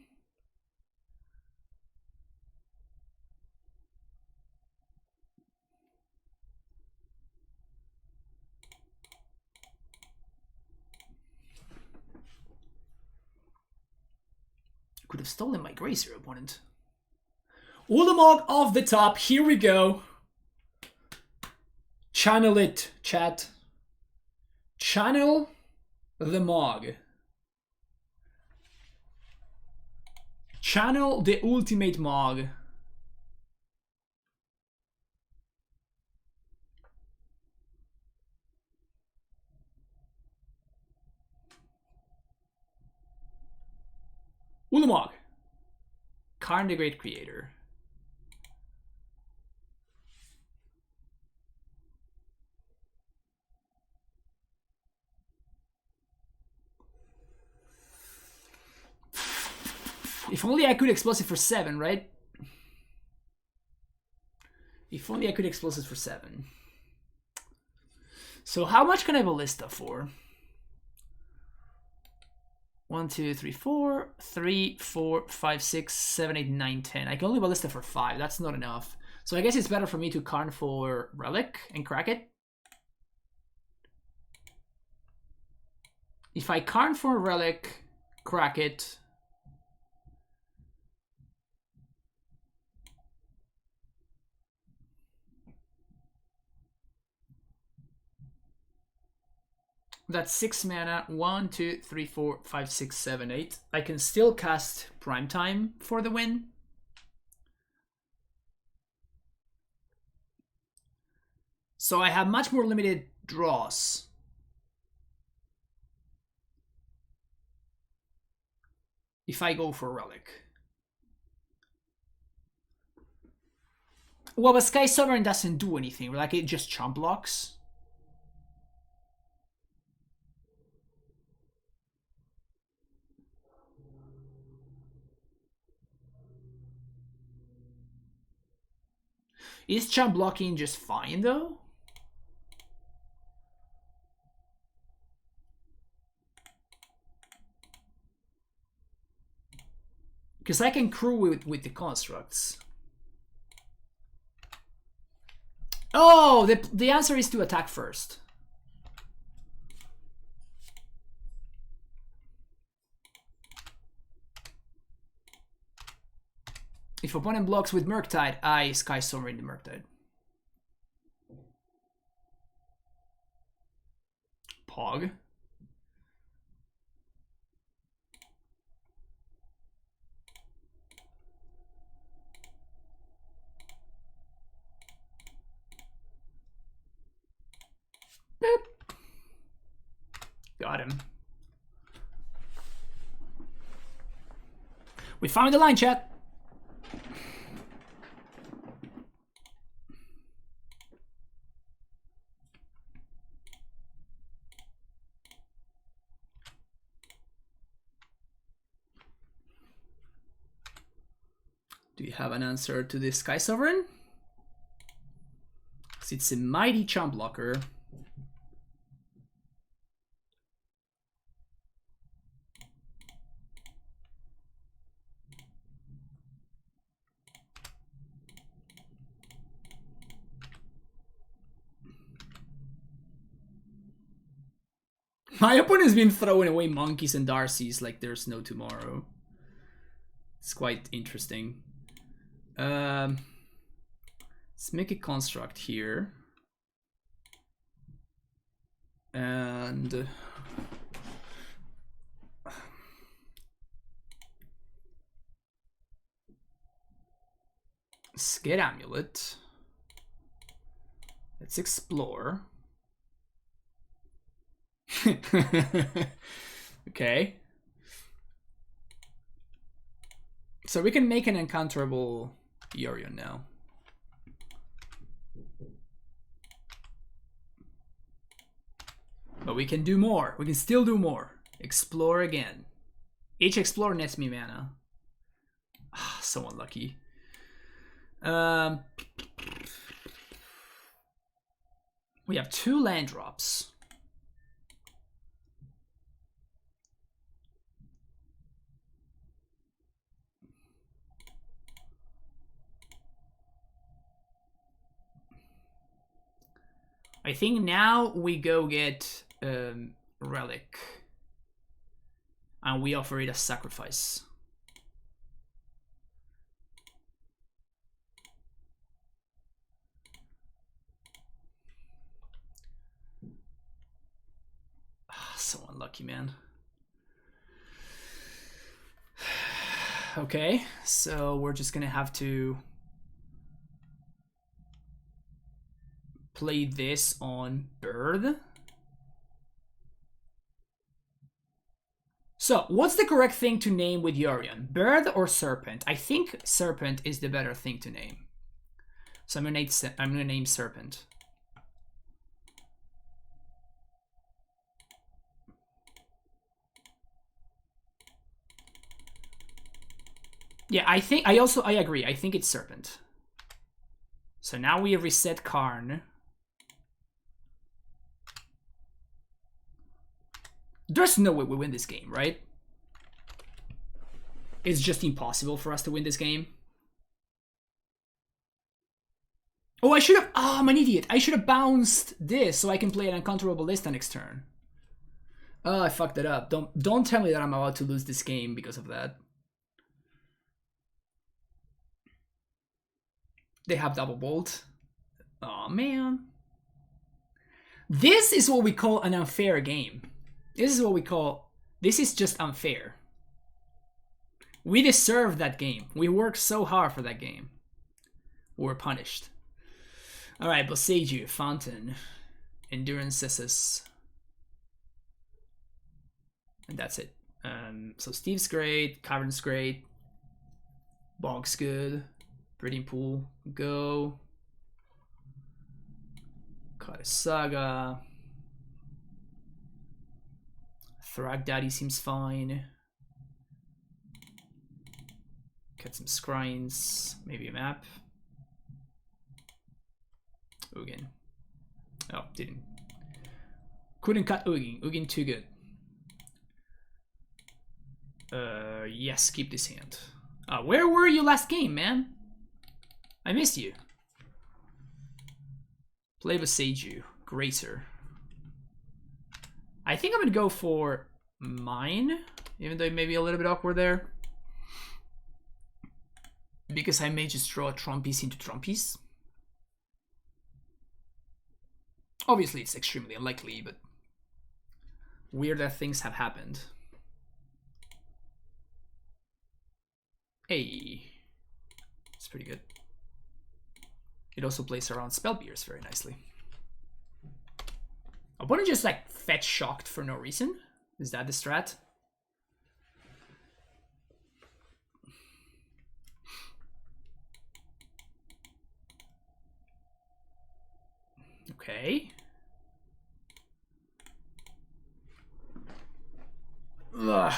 Could have stolen my Grazer, opponent. Ulamog off the top. Here we go. Channel it, chat. Channel the Mog. Channel the ultimate Mog. Ulamog. Karn the Great Creator. If only I could explosive for 7, right? If only I could explosive for 7. So how much can I ballista for? 1, 2, 3, 4, 3, 4, 5, 6, 7, 8, 9, 10. I can only ballista for 5. That's not enough. So I guess it's better for me to Karn for Relic and crack it. If I Karn for Relic, crack it. That's 6 mana. 1, 2, 3, 4, 5, 6, 7, 8. I can still cast Primetime for the win. So I have much more limited draws. If I go for Relic. Well, but Sky Sovereign doesn't do anything. Like, it just chump blocks. Is chump blocking just fine, though? Because I can crew with the constructs. Oh, the answer is to attack first. If opponent blocks with Murktide, I Sky Sovereign the Murktide. Pog. Boop. Got him. We found the line, chat. Do you have an answer to this Sky Sovereign? Because it's a mighty chump blocker. My opponent's been throwing away monkeys and Darcy's like there's no tomorrow. It's quite interesting. Let's make a construct here. And Skid Amulet. Let's explore. Okay. So we can make an uncounterable Yorion now. But we can do more. We can still do more. Explore again. Each explore nets me mana. Ah, so unlucky. We have 2 land drops. I think now we go get Relic. And we offer it as sacrifice. So unlucky, man. Okay, so we're just gonna have to play this on Bird. So, what's the correct thing to name with Yorion? Bird or Serpent? I think Serpent is the better thing to name. So I'm gonna name Serpent. Yeah, I agree. I think it's Serpent. So now we reset Karn. There's no way we win this game, right? It's just impossible for us to win this game. Oh, I should have... Oh, I'm an idiot. I should have bounced this so I can play an uncontrollable Lista next turn. Oh, I fucked it up. Don't tell me that I'm about to lose this game because of that. They have double bolt. Oh, man. This is what we call an unfair game. This is what we call... This is just unfair. We deserve that game. We worked so hard for that game. We're punished. Alright, Boseiju, Fountain, Endurance SS. And that's it. So Steve's great, Cavern's great. Bog's good. Breeding Pool, go. Karasaga. Thrag Daddy seems fine. Cut some Scryings, maybe a map. Ugin. Oh, didn't. Couldn't cut Ugin. Ugin too good. Yes, keep this hand. Where were you last game, man? I missed you. Play Seiju, Gracer. I think I'm gonna go for mine, even though it may be a little bit awkward there. Because I may just draw a Trumpies into Trumpies. Obviously, it's extremely unlikely, but weirder things have happened. Hey, it's pretty good. It also plays around Spellbeers very nicely. Opponent just like fetch shocked for no reason. Is that the strat? Okay. Ugh.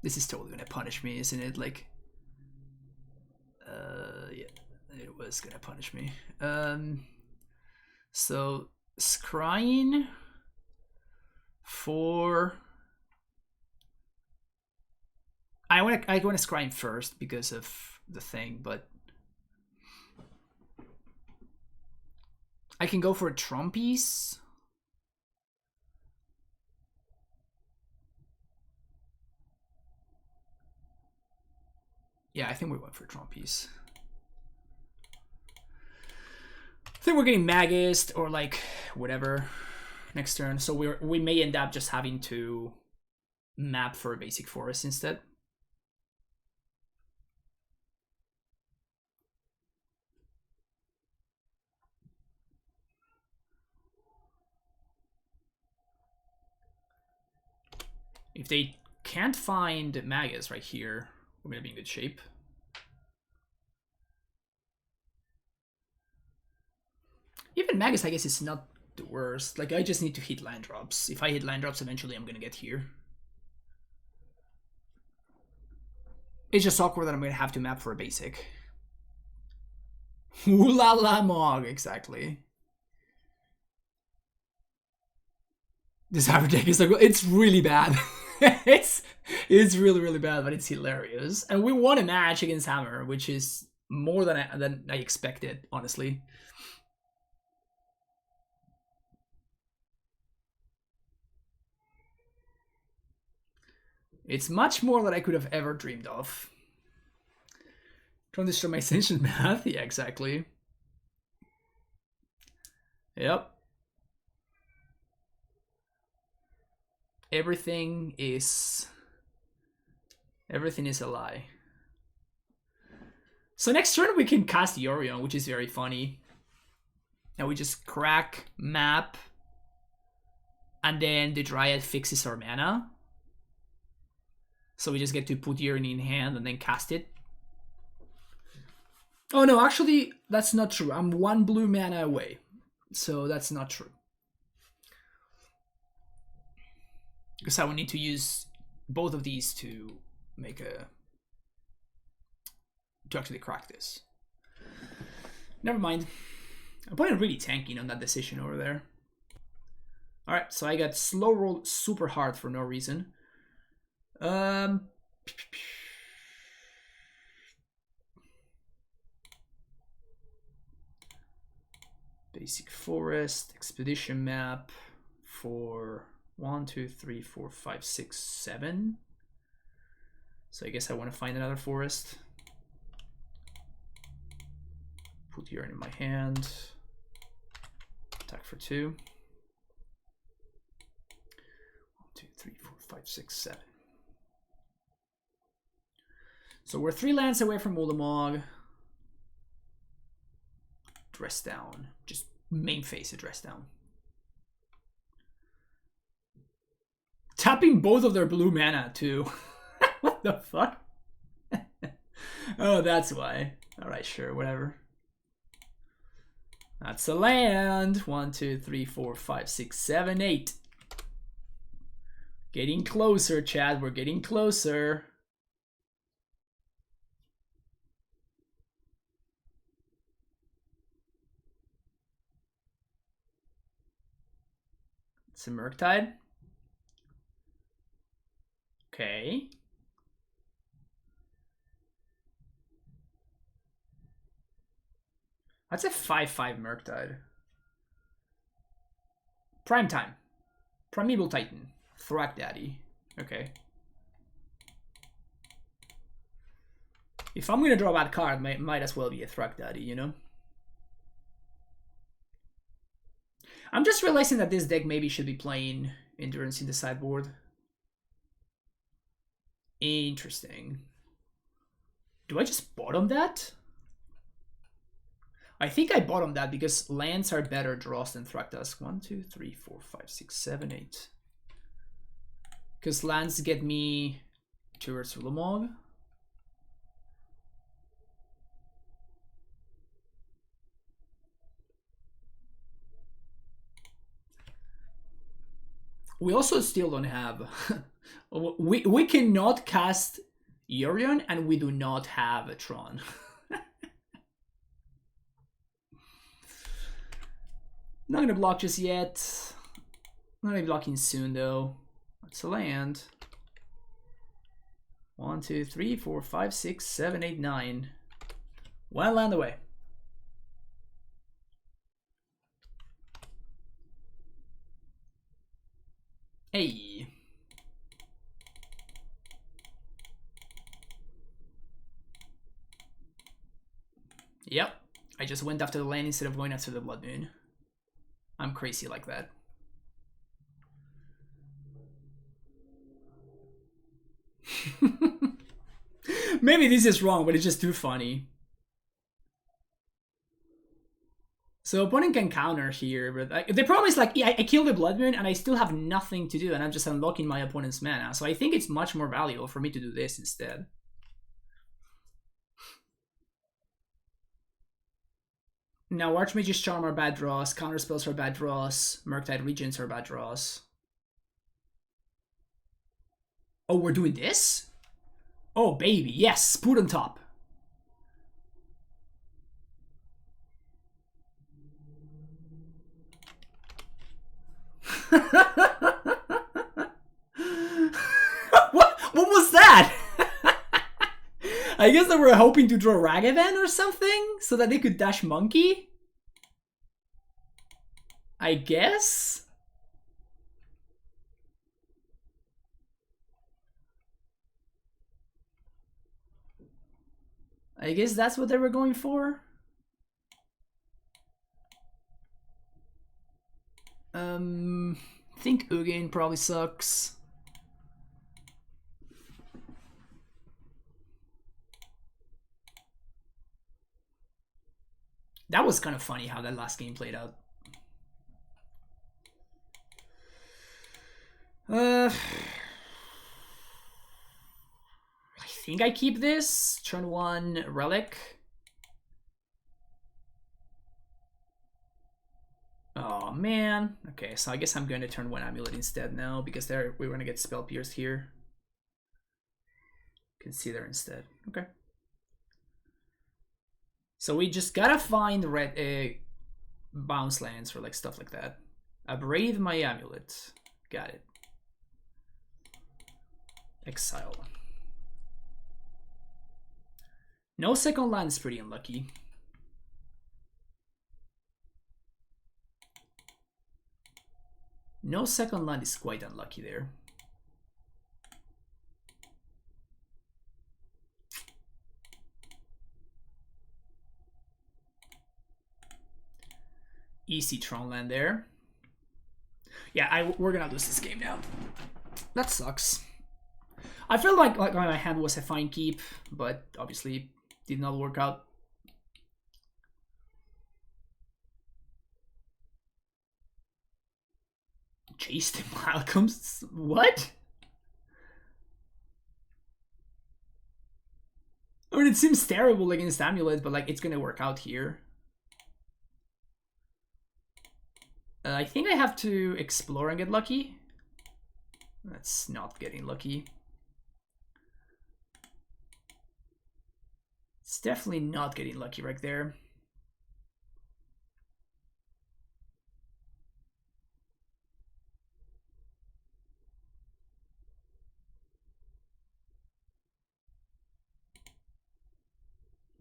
This is totally gonna punish me, isn't it? Like, yeah, it was gonna punish me. So scrying for. I want to scrying first because of the thing, but I can go for a Trumpies. Yeah, I think we went for Trumpies. I think we're getting Magist or like whatever next turn. So we may end up just having to map for a basic forest instead. If they can't find Magus right here, we're gonna be in good shape. Even Magus, I guess, is not the worst. Like, I just need to hit land drops. If I hit land drops, eventually I'm gonna get here. It's just awkward that I'm gonna have to map for a basic. Ooh la la Mog, exactly. This Hybrid deck is like, it's really bad. it's really, really bad, but it's hilarious. And we won a match against Hammer, which is more than I expected, honestly. It's much more than I could have ever dreamed of. Trying to destroy my sentient math? Yeah, exactly. Yep. Everything is a lie. So next turn we can cast Yorion, which is very funny. And we just crack map, and then the Dryad fixes our mana. So we just get to put Yorion in hand and then cast it. Oh no, actually, that's not true. I'm 1 blue mana away. So that's not true. Because I will need to use both of these to make to actually crack this. Never mind. Opponent really tanking on that decision over there. Alright, so I got slow roll super hard for no reason. Basic forest, expedition map for 1, 2, 3, 4, 5, 6, 7. So I guess I want to find another forest. Put Yorion in my hand. Attack for 2. 1, 2, 3, 4, 5, 6, 7. So we're 3 lands away from Ulamog. Dress down. Just main phase a dress down. Tapping both of their blue mana too. What the fuck? Oh, that's why. Alright, sure, whatever. That's a land. 1, 2, 3, 4, 5, 6, 7, 8. Getting closer, Chad. We're getting closer. It's a Murktide. Okay. That's a 5/5 Murktide. Prime time. Primeval Titan. Thrak Daddy. Okay. If I'm gonna draw that card, might as well be a Thrak Daddy, you know? I'm just realizing that this deck maybe should be playing Endurance in the sideboard. Interesting. Do I just bottom that? I think I bottom that because lands are better draws than Thragtusk. 1, 2, 3, 4, 5, 6, 7, 8. Because lands get me towards Ulamog. We also still don't have... we cannot cast Yorion and we do not have a Tron. Not gonna block just yet. Not gonna be blocking soon though. That's a land. 1, 2, 3, 4, 5, 6, 7, 8, 9. One land away. Hey. Yep. I just went after the land instead of going after the Blood Moon. I'm crazy like that. Maybe this is wrong, but it's just too funny. So opponent can counter here, but the problem is like I kill the Blood Moon and I still have nothing to do and I'm just unlocking my opponent's mana. So I think it's much more valuable for me to do this instead. Now Archmage's Charm are bad draws, counter spells are bad draws, Murktide Regents are bad draws. Oh, we're doing this? Oh baby, yes, put on top. What was that? I guess they were hoping to draw Ragavan or something so that they could dash Monkey. I guess. I guess that's what they were going for. I think Ugin probably sucks. That was kind of funny how that last game played out. I think I keep this. Turn 1 Relic. Oh man. Okay, so I guess I'm going to turn 1 Amulet instead now because we're going to get Spell Pierced here. Consider instead. Okay. So we just gotta find red bounce lands or like stuff like that. Abrade my Amulet. Got it. Exile. No second land is pretty unlucky. No second land is quite unlucky there. Easy Tron land there. Yeah, we're gonna lose this game now. That sucks. I feel like my hand was a fine keep, but obviously did not work out. Chased Malcolm's? What? I mean, it seems terrible against Amulet, but like it's gonna work out here. I think I have to explore and get lucky. That's not getting lucky. It's definitely not getting lucky right there.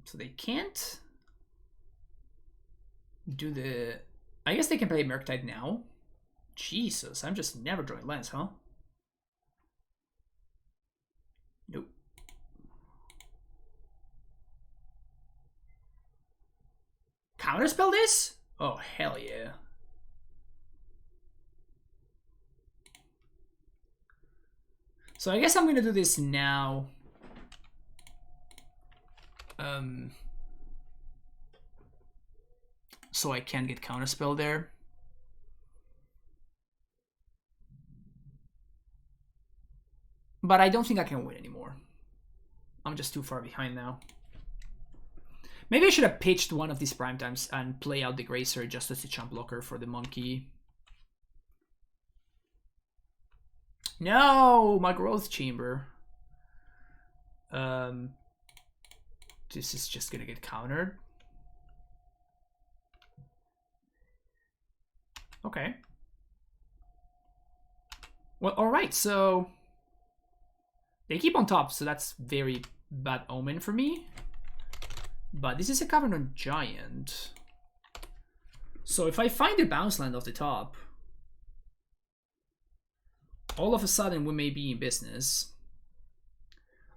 So they can't. do the... I guess they can play Murktide now. Jesus, I'm just never drawing lands, huh? Nope. Counterspell this? Oh, hell yeah. So I guess I'm gonna do this now. So I can get counterspell there. But I don't think I can win anymore. I'm just too far behind now. Maybe I should have pitched one of these prime times and play out the Gracer just as a chump blocker for the monkey. No, my growth chamber. This is just gonna get countered. Okay. Well, alright, so they keep on top, so that's very bad omen for me. But this is a Covenant Giant. So if I find the bounce land off the top, all of a sudden we may be in business.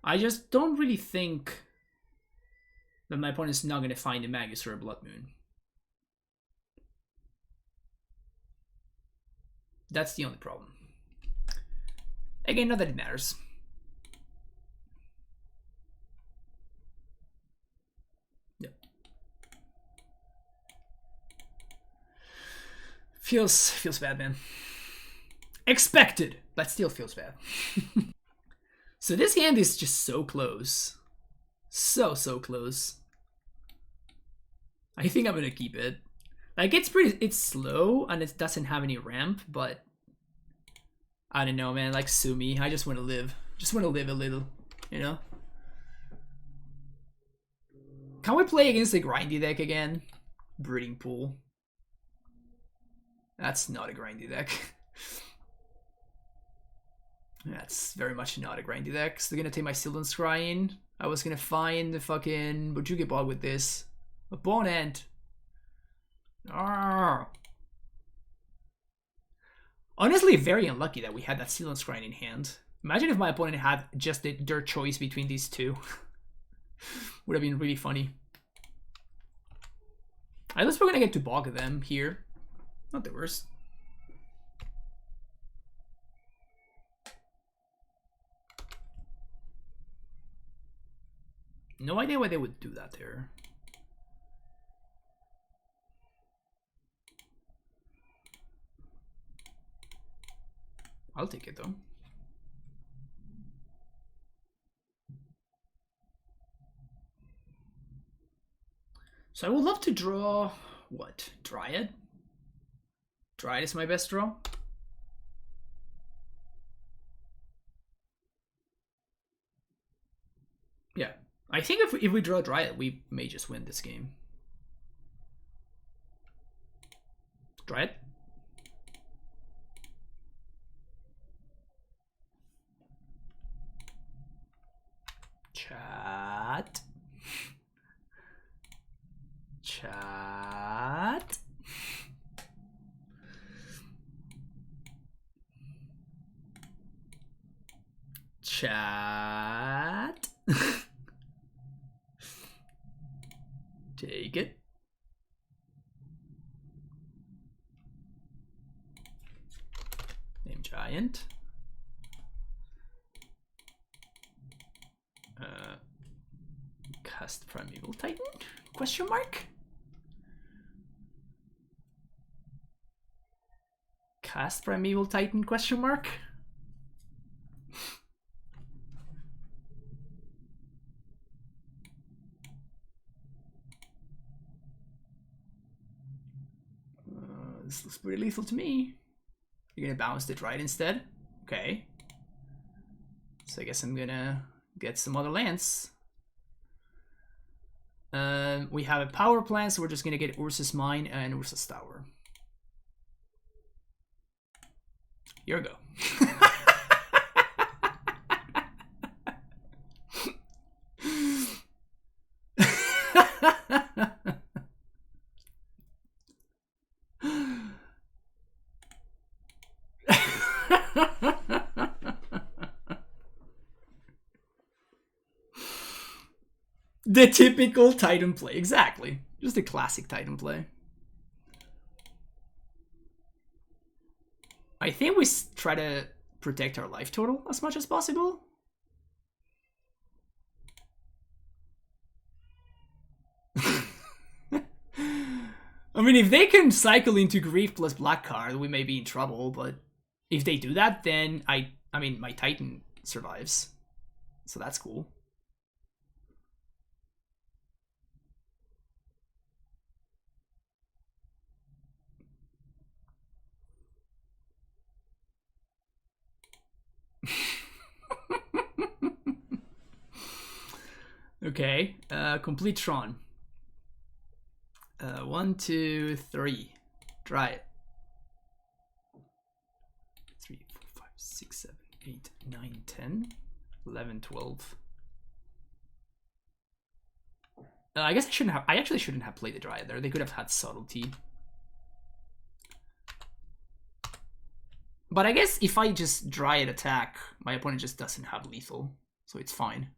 I just don't really think that my opponent's not going to find a Magus or a Blood Moon. That's the only problem. Again, not that it matters. Yep. Feels bad, man. Expected, but still feels bad. So this hand is just so close. So close. I think I'm gonna keep it. Like, it's slow and it doesn't have any ramp, but I don't know, man. Like, sue me. I just want to live. Just want to live a little, you know? Can we play against the grindy deck again? Breeding Pool. That's not a grindy deck. That's very much not a grindy deck. So they're gonna take my Sylvan Scrying. I was gonna find the fucking Bojuki Bog with this. Opponent. Arrgh. Honestly, very unlucky that we had that Sylvan Scrying in hand. Imagine if my opponent had just their choice between these two. Would have been really funny. At least we're gonna get to bog them here. Not the worst. No idea why they would do that there. I'll take it though. So I would love to draw what? Dryad? Dryad is my best draw. Yeah. I think if we draw Dryad, we may just win this game. Dryad? Chat. Chat. Chat. Take it. Name Giant. Cast Primeval Titan? Question mark? Cast Primeval Titan? Question mark? This looks pretty lethal to me. You're gonna bounce it right instead? Okay. So I guess I'm gonna get some other lands. We have a power plant, so we're just gonna get Ursa's Mine and Ursa's Tower. Here we go. The typical Titan play, exactly. Just a classic Titan play. I think we try to protect our life total as much as possible. I mean, if they can cycle into Grief plus Black card, we may be in trouble, but if they do that, then I mean, my Titan survives. So that's cool. Okay, complete Tron. 1, 2, 3. Try it. 3, 4, 5, 6, 7, 8, 9, 10, 11, 12. I guess I shouldn't have. I actually shouldn't have played the Dryad there. They could have had subtlety. But I guess if I just Dryad attack, my opponent just doesn't have lethal, so it's fine.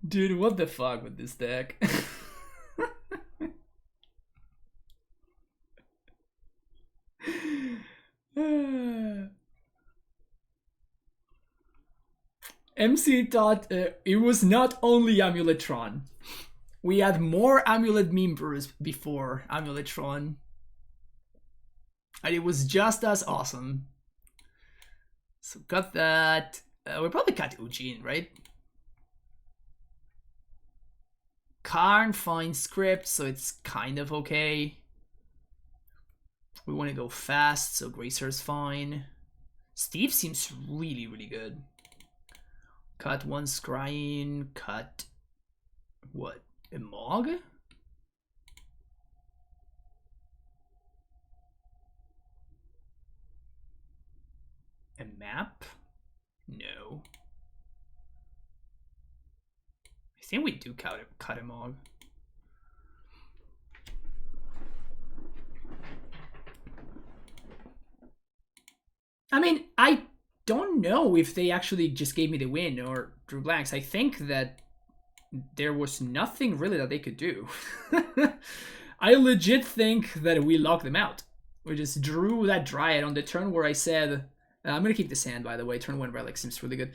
Dude, what the fuck with this deck? MC thought it was not only Amuletron. We had more Amulet members before Amuletron. And it was just as awesome. So got that. We probably got Ujin, right? Karn finds script, so it's kind of okay. We want to go fast, so Gracer's fine. Steve seems really, really good. Cut one Scrying, cut what? A Mog? A map? No. I think we do cut a Mog. I mean, I don't know if they actually just gave me the win or drew blanks. I think that there was nothing really that they could do. I legit think that we locked them out. We just drew that Dryad on the turn where I said, I'm going to keep this hand, by the way. Turn 1 Relic seems really good.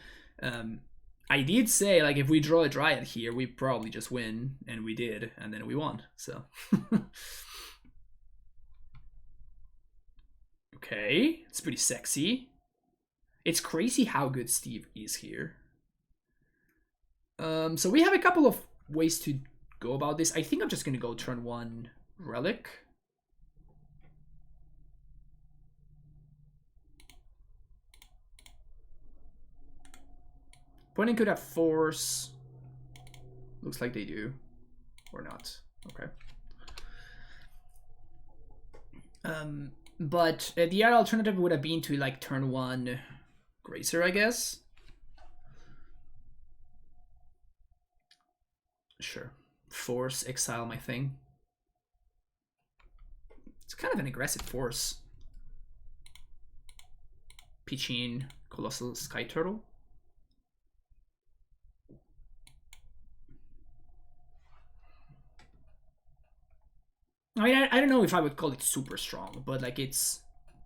I did say, like, if we draw a Dryad here, we probably just win. And we did. And then we won. So. Okay. It's pretty sexy. It's crazy how good Steve is here. So we have a couple of ways to go about this. I think I'm just going to go turn 1 Relic. Opponent could have Force. Looks like they do. Or not. Okay. But the other alternative would have been to like turn 1 Gracer, I guess. Sure. Force, exile my thing. It's kind of an aggressive force. Pichine, Colossal Sky Turtle. I mean, I don't know if I would call it super strong, but like it's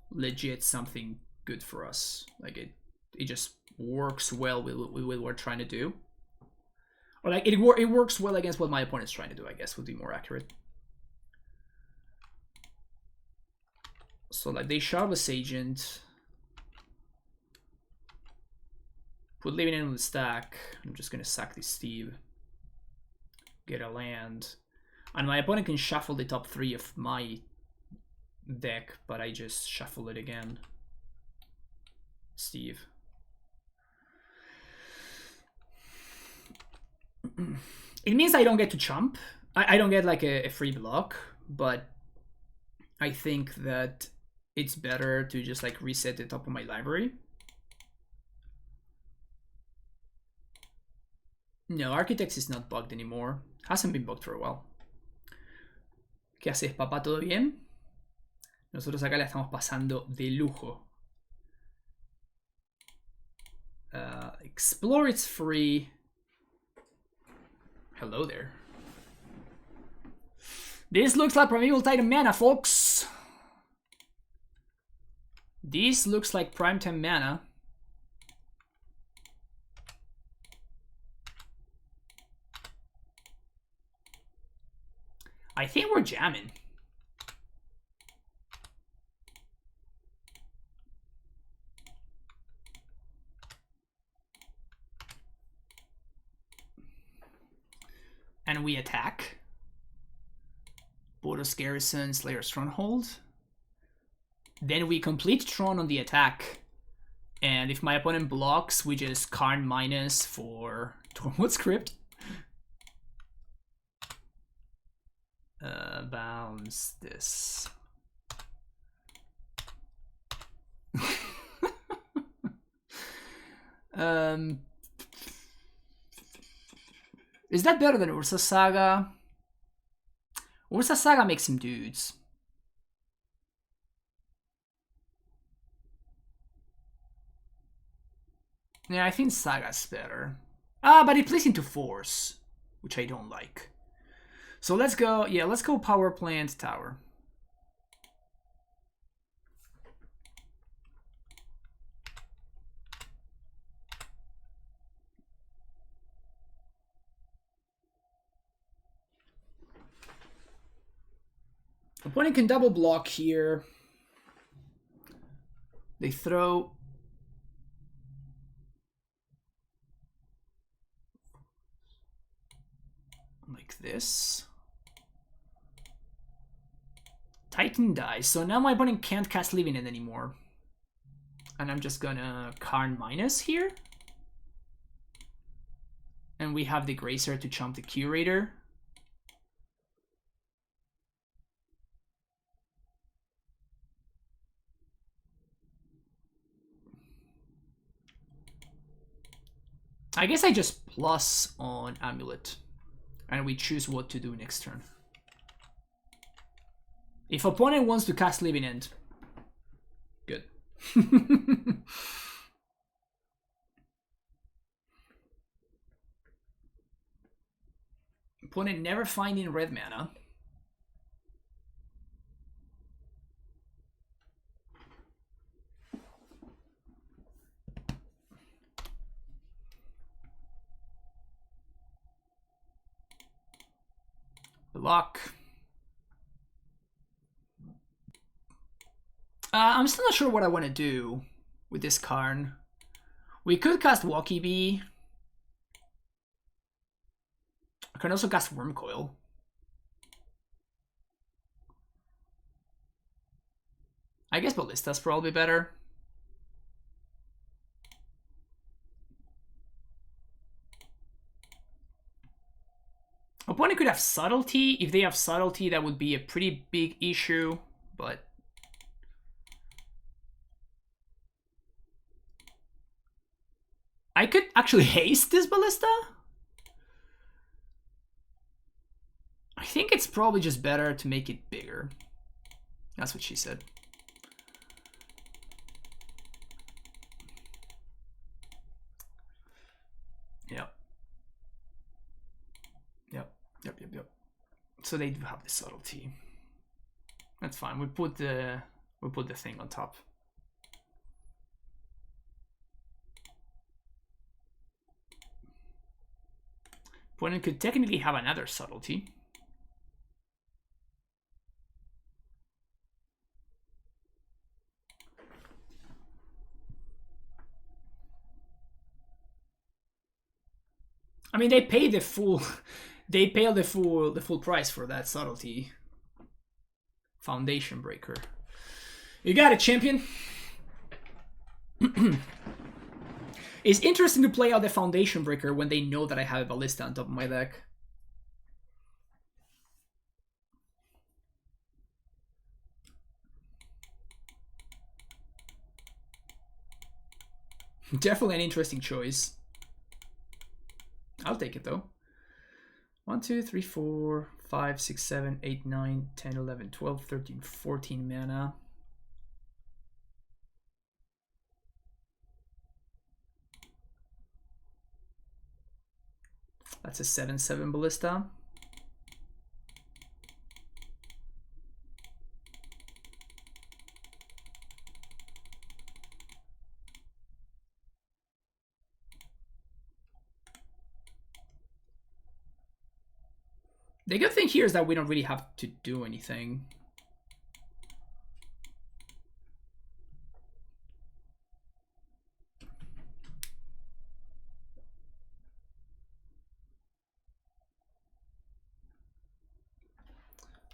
legit something good for us. Like it just works well with what we're trying to do. Or like it works well against what my opponent's trying to do, I guess would be more accurate. So like they Shardless Agent. Put Living End on the stack. I'm just gonna sack this Steve. Get a land. And my opponent can shuffle the top 3 of my deck, but I just shuffle it again. Steve. It means I don't get to chump. I don't get like a free block, but I think that it's better to just like reset the top of my library. No, Architects is not bugged anymore. Hasn't been bugged for a while. ¿Qué haces, papá? ¿Todo bien? Nosotros acá la estamos pasando de lujo. Explore, it's free. Hello there. This looks like Primeval Titan mana, folks. This looks like Primetime mana. I think we're jamming. And we attack. Boros Garrison, Slayer Stronghold. Then we complete Tron on the attack. And if my opponent blocks, we just Karn minus for Tormod Script. Bounce this. Is that better than Ursa Saga? Ursa Saga makes some dudes. Yeah, I think Saga's better. But it plays into Force, which I don't like. So let's go, yeah, let's go Power Plant Tower. Opponent can double block here. They throw. Like this. Titan dies. So now my opponent can't cast Living End anymore. And I'm just gonna Karn minus here. And we have the Gracer to chump the Curator. I guess I just plus on Amulet. And we choose what to do next turn. If opponent wants to cast Living End, good. Opponent never finding red mana. Block. I'm still not sure what I want to do with this Karn. We could cast Walkie Bee. I can also cast Wormcoil. I guess Ballista's probably better. Opponent could have Subtlety. If they have Subtlety, that would be a pretty big issue, but... I could actually haste this Ballista. I think it's probably just better to make it bigger. That's what she said. Yep. Yep. So they do have the Subtlety. That's fine. We put the thing on top. Opponent could technically have another Subtlety. I mean, they pay the full price for that Subtlety. Foundation Breaker. You got it, champion. It's interesting to play out the Foundation Breaker when they know that I have a Ballista on top of my deck. Definitely an interesting choice. I'll take it though. 1, 2, 3, 4, 5, 6, 7, 8, 9, 10, 11, 12, 13, 14 mana. That's a 7/7 ballista. The good thing here is that we don't really have to do anything.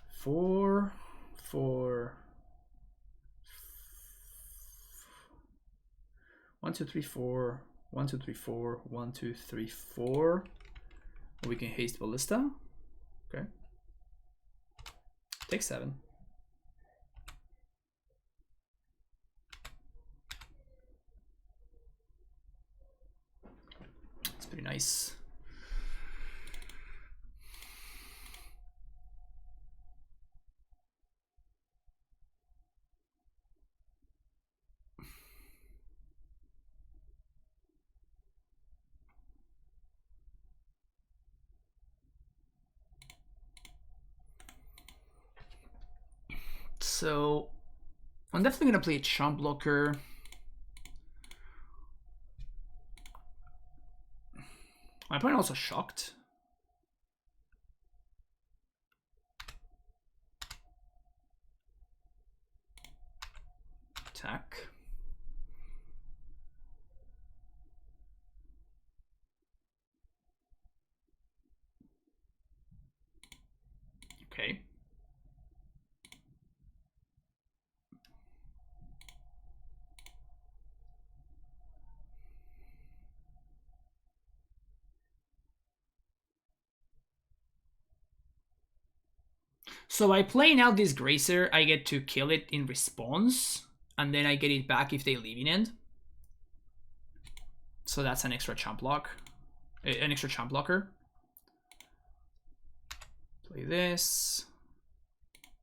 Four. 1, 2, 3, 4. 1, 2, 3, 4. 1, 2, 3, 4. We can haste ballista. Okay. Take 7. It's pretty nice. So I'm definitely gonna play a chump blocker. My opponent also shocked. Attack. Okay. So by playing out this Gracer, I get to kill it in response, and then I get it back if they leave in end. So that's an extra chump block, an extra chump blocker. Play this,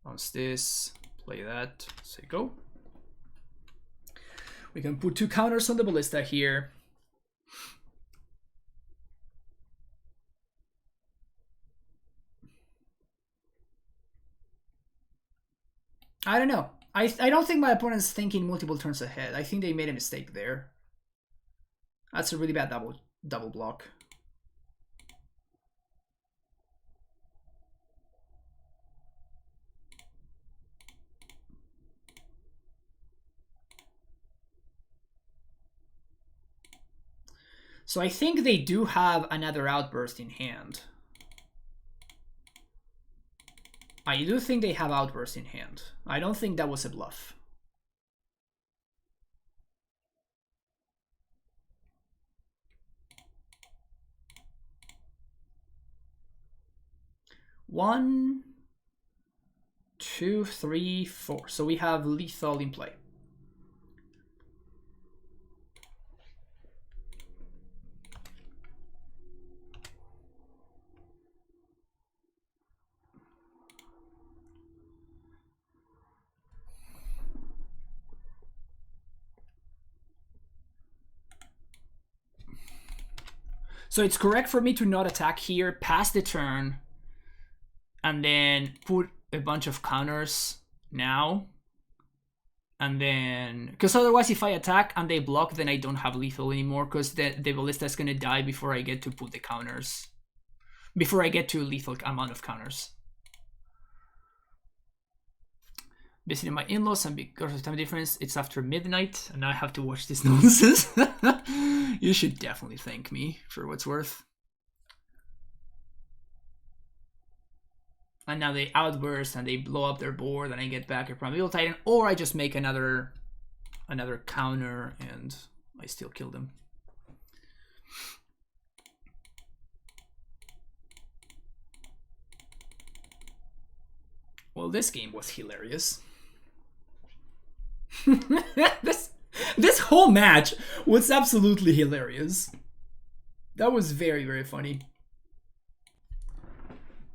bounce this, play that, say go. We can put 2 counters on the ballista here. I don't know. I don't think my opponent's thinking multiple turns ahead. I think they made a mistake there. That's a really bad double block. So I think they do have another outburst in hand. I do think they have outburst in hand. I don't think that was a bluff. One, 2, 3, 4. So we have lethal in play. So it's correct for me to not attack here, pass the turn, and then put a bunch of counters now. And then, because otherwise if I attack and they block, then I don't have lethal anymore, because the ballista is going to die before I get to put the counters. Before I get to lethal amount of counters. Visiting my in-laws, and because of time difference, it's after midnight, and now I have to watch this nonsense. You should definitely thank me for what's worth. And now they outburst and they blow up their board, and I get back a Primeval Titan, or I just make another counter and I still kill them. Well, this game was hilarious. This whole match was absolutely hilarious. That was very, very funny.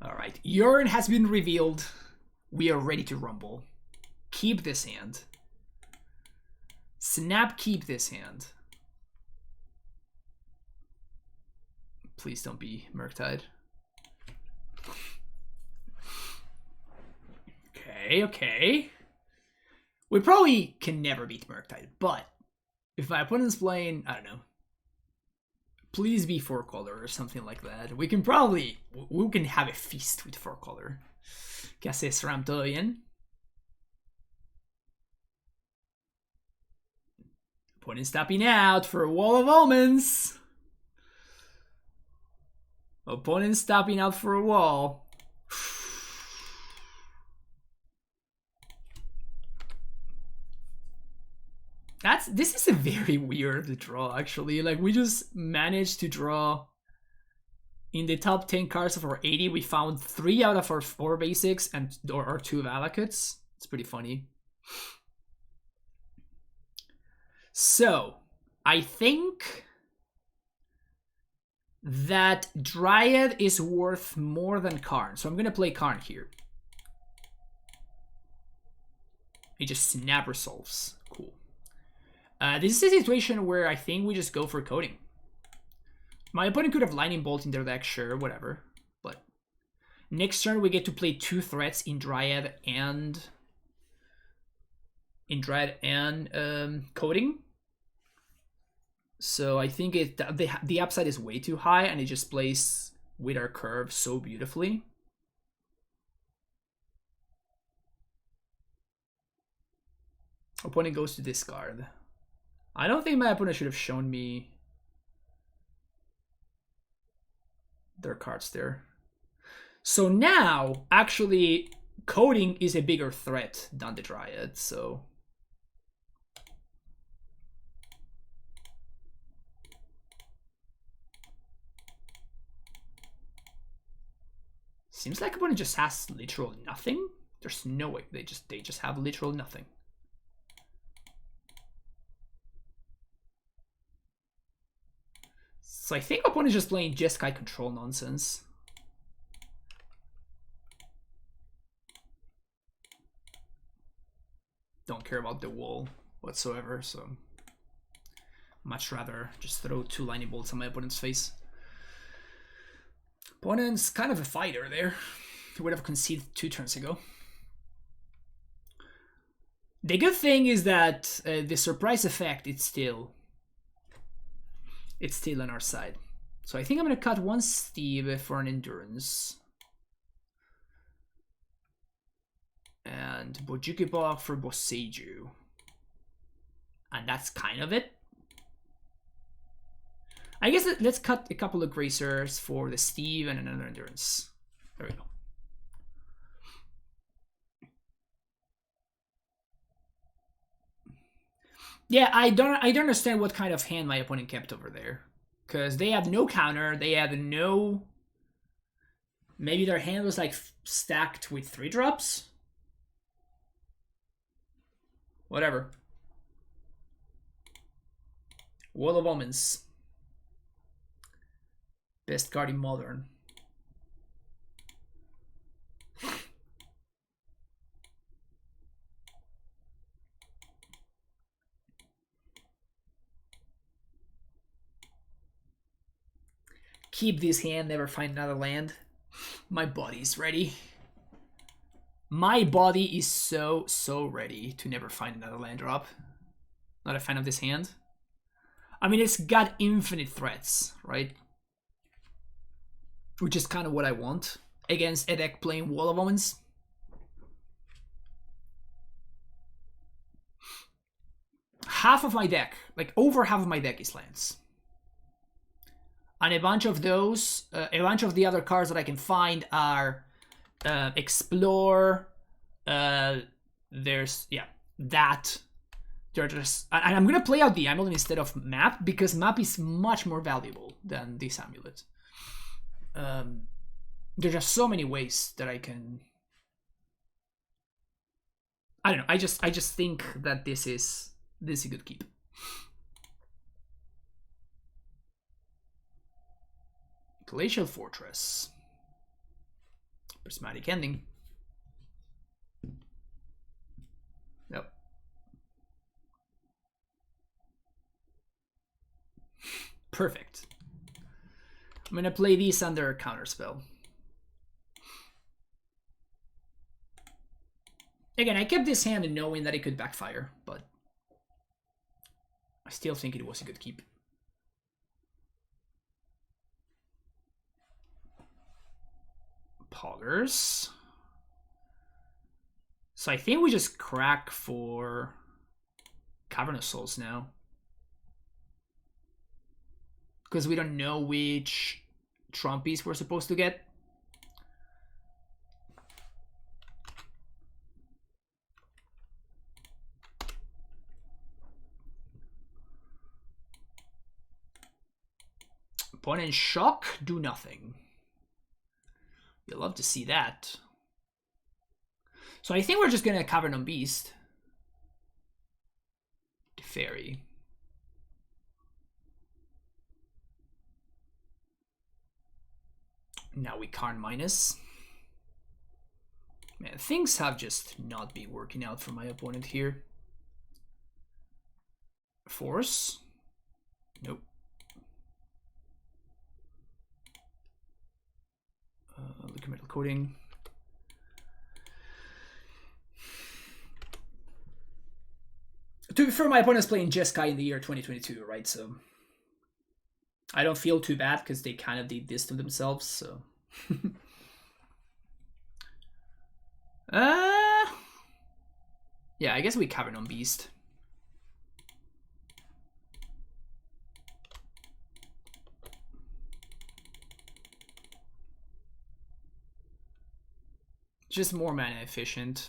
All right, Yorion has been revealed. We are ready to rumble. Keep this hand. Snap, keep this hand. Please don't be Murktide. Okay, okay. We probably can never beat Murktide, but if my opponent's playing, I don't know, please be 4-color or something like that, we can have a feast with 4-color. Kasi sram to yan. Opponent's tapping out for a Wall of Omens. Opponent's tapping out for a wall. This is a very weird draw, actually. Like, we just managed to draw in the top 10 cards of our 80. We found 3 out of our 4 basics and or 2 Valakuts. It's pretty funny. So, I think that Dryad is worth more than Karn. So I'm gonna play Karn here. He just snap resolves. Cool. This is a situation where I think we just go for coding. My opponent could have Lightning Bolt in their deck, sure, whatever. But next turn we get to play 2 threats in Dryad and coding. So I think the upside is way too high, and it just plays with our curve so beautifully. Opponent goes to discard. I don't think my opponent should have shown me their cards there. So now, actually, coding is a bigger threat than the Dryad, so... Seems like opponent just has literal nothing. There's no way. They just have literal nothing. So I think opponent is just playing Jeskai control nonsense. Don't care about the wall whatsoever, so much rather just throw 2 lightning bolts on my opponent's face. Opponent's kind of a fighter there. He would have conceded 2 turns ago. The good thing is that the surprise effect, it's still on our side. So I think I'm going to cut 1 Steve for an endurance. And Bojuki for Boseiju. And that's kind of it. I guess let's cut a couple of Gracers for the Steve and another endurance. There we go. Yeah, I don't understand what kind of hand my opponent kept over there. Because they had no counter, they had no... Maybe their hand was like stacked with 3 drops? Whatever. Wall of Omens. Best card in Modern. Keep this hand, never find another land. My body's ready. My body is so ready to never find another land drop. Not a fan of this hand. I mean, it's got infinite threats, right? Which is kind of what I want against a deck playing Wall of Omens. Half of my deck, like over half of my deck is lands. And a bunch of those, a bunch of the other cards that I can find are Explore, there's, yeah, that. They're just, and I'm going to play out the amulet instead of map, because map is much more valuable than this amulet. There's just so many ways that I can... I don't know, I just think that this is a good keep. Glacial Fortress. Prismatic Ending. Nope. Perfect. I'm gonna play these under Counterspell. Again, I kept this hand knowing that it could backfire, but I still think it was a good keep. Poggers. So I think we just crack for Cavernous Souls now. Because we don't know which Trumpies we're supposed to get. Opponent shock, do nothing. You'll love to see that. So I think we're just gonna Cavern on Beast. The Fairy. Now we Karn minus. Man, things have just not been working out for my opponent here. Force. Nope. Liquid metal coating. To be fair, my opponent's playing Jeskai in the year 2022, right? So I don't feel too bad because they kind of did this to themselves. So yeah, I guess we Cavern on Beast. Just more mana efficient.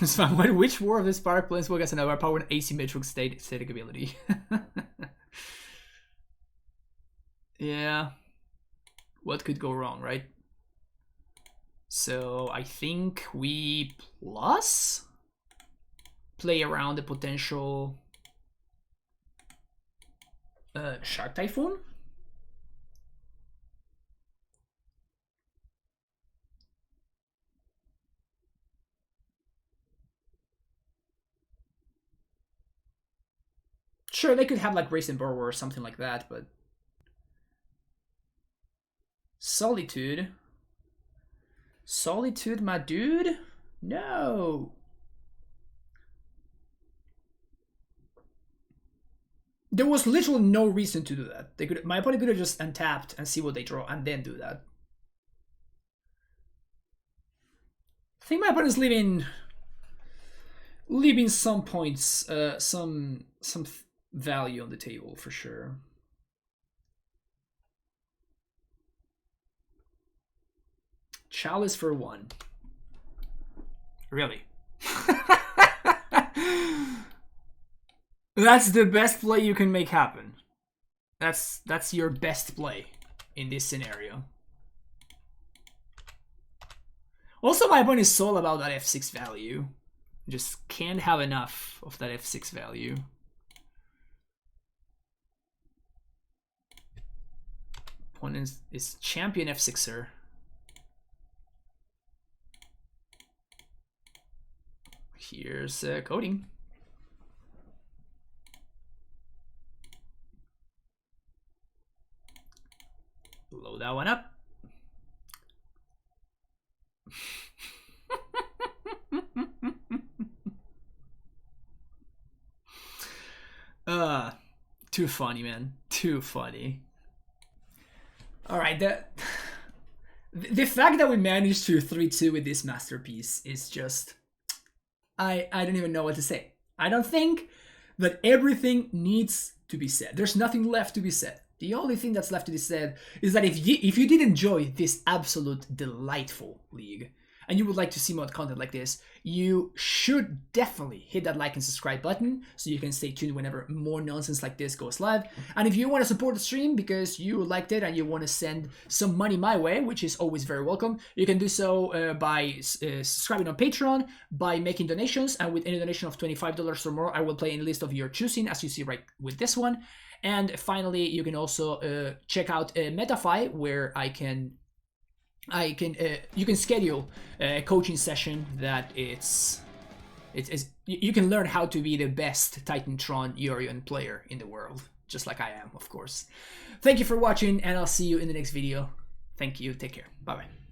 It's fine. Which War of the Spark Planeswalker has an overpowered asymmetric static ability? Yeah. What could go wrong, right? So I think we plus play around the potential Shark Typhoon. Sure, they could have like Racing Burrower or something like that, but Solitude. Solitude, my dude? No. There was literally no reason to do that. They could, my opponent could have just untapped and see what they draw and then do that. I think my opponent's leaving some points, some value on the table for sure. Chalice for 1. Really? That's the best play you can make happen. That's your best play in this scenario. Also, my opponent is all about that F6 value. Just can't have enough of that F6 value. Opponent is champion F6er. Here's coding. Load that one up. Too funny, man. Too funny. All right, the fact that we managed to 3-2 with this masterpiece is just, I don't even know what to say. I don't think that everything needs to be said. There's nothing left to be said. The only thing that's left to be said is that if you did enjoy this absolute delightful league, and you would like to see more content like this, you should definitely hit that like and subscribe button so you can stay tuned whenever more nonsense like this goes live. And if you want to support the stream because you liked it and you want to send some money my way, which is always very welcome, you can do so by subscribing on Patreon, by making donations, and with any donation of $25 or more, I will play in a list of your choosing, as you see right with this one. And finally, you can also check out Metafy, where you can schedule a coaching session that you can learn how to be the best Titan Tron Yorion player in the world, just like I am, of course. Thank you for watching, and I'll see you in the next video. Thank you. Take care. Bye bye.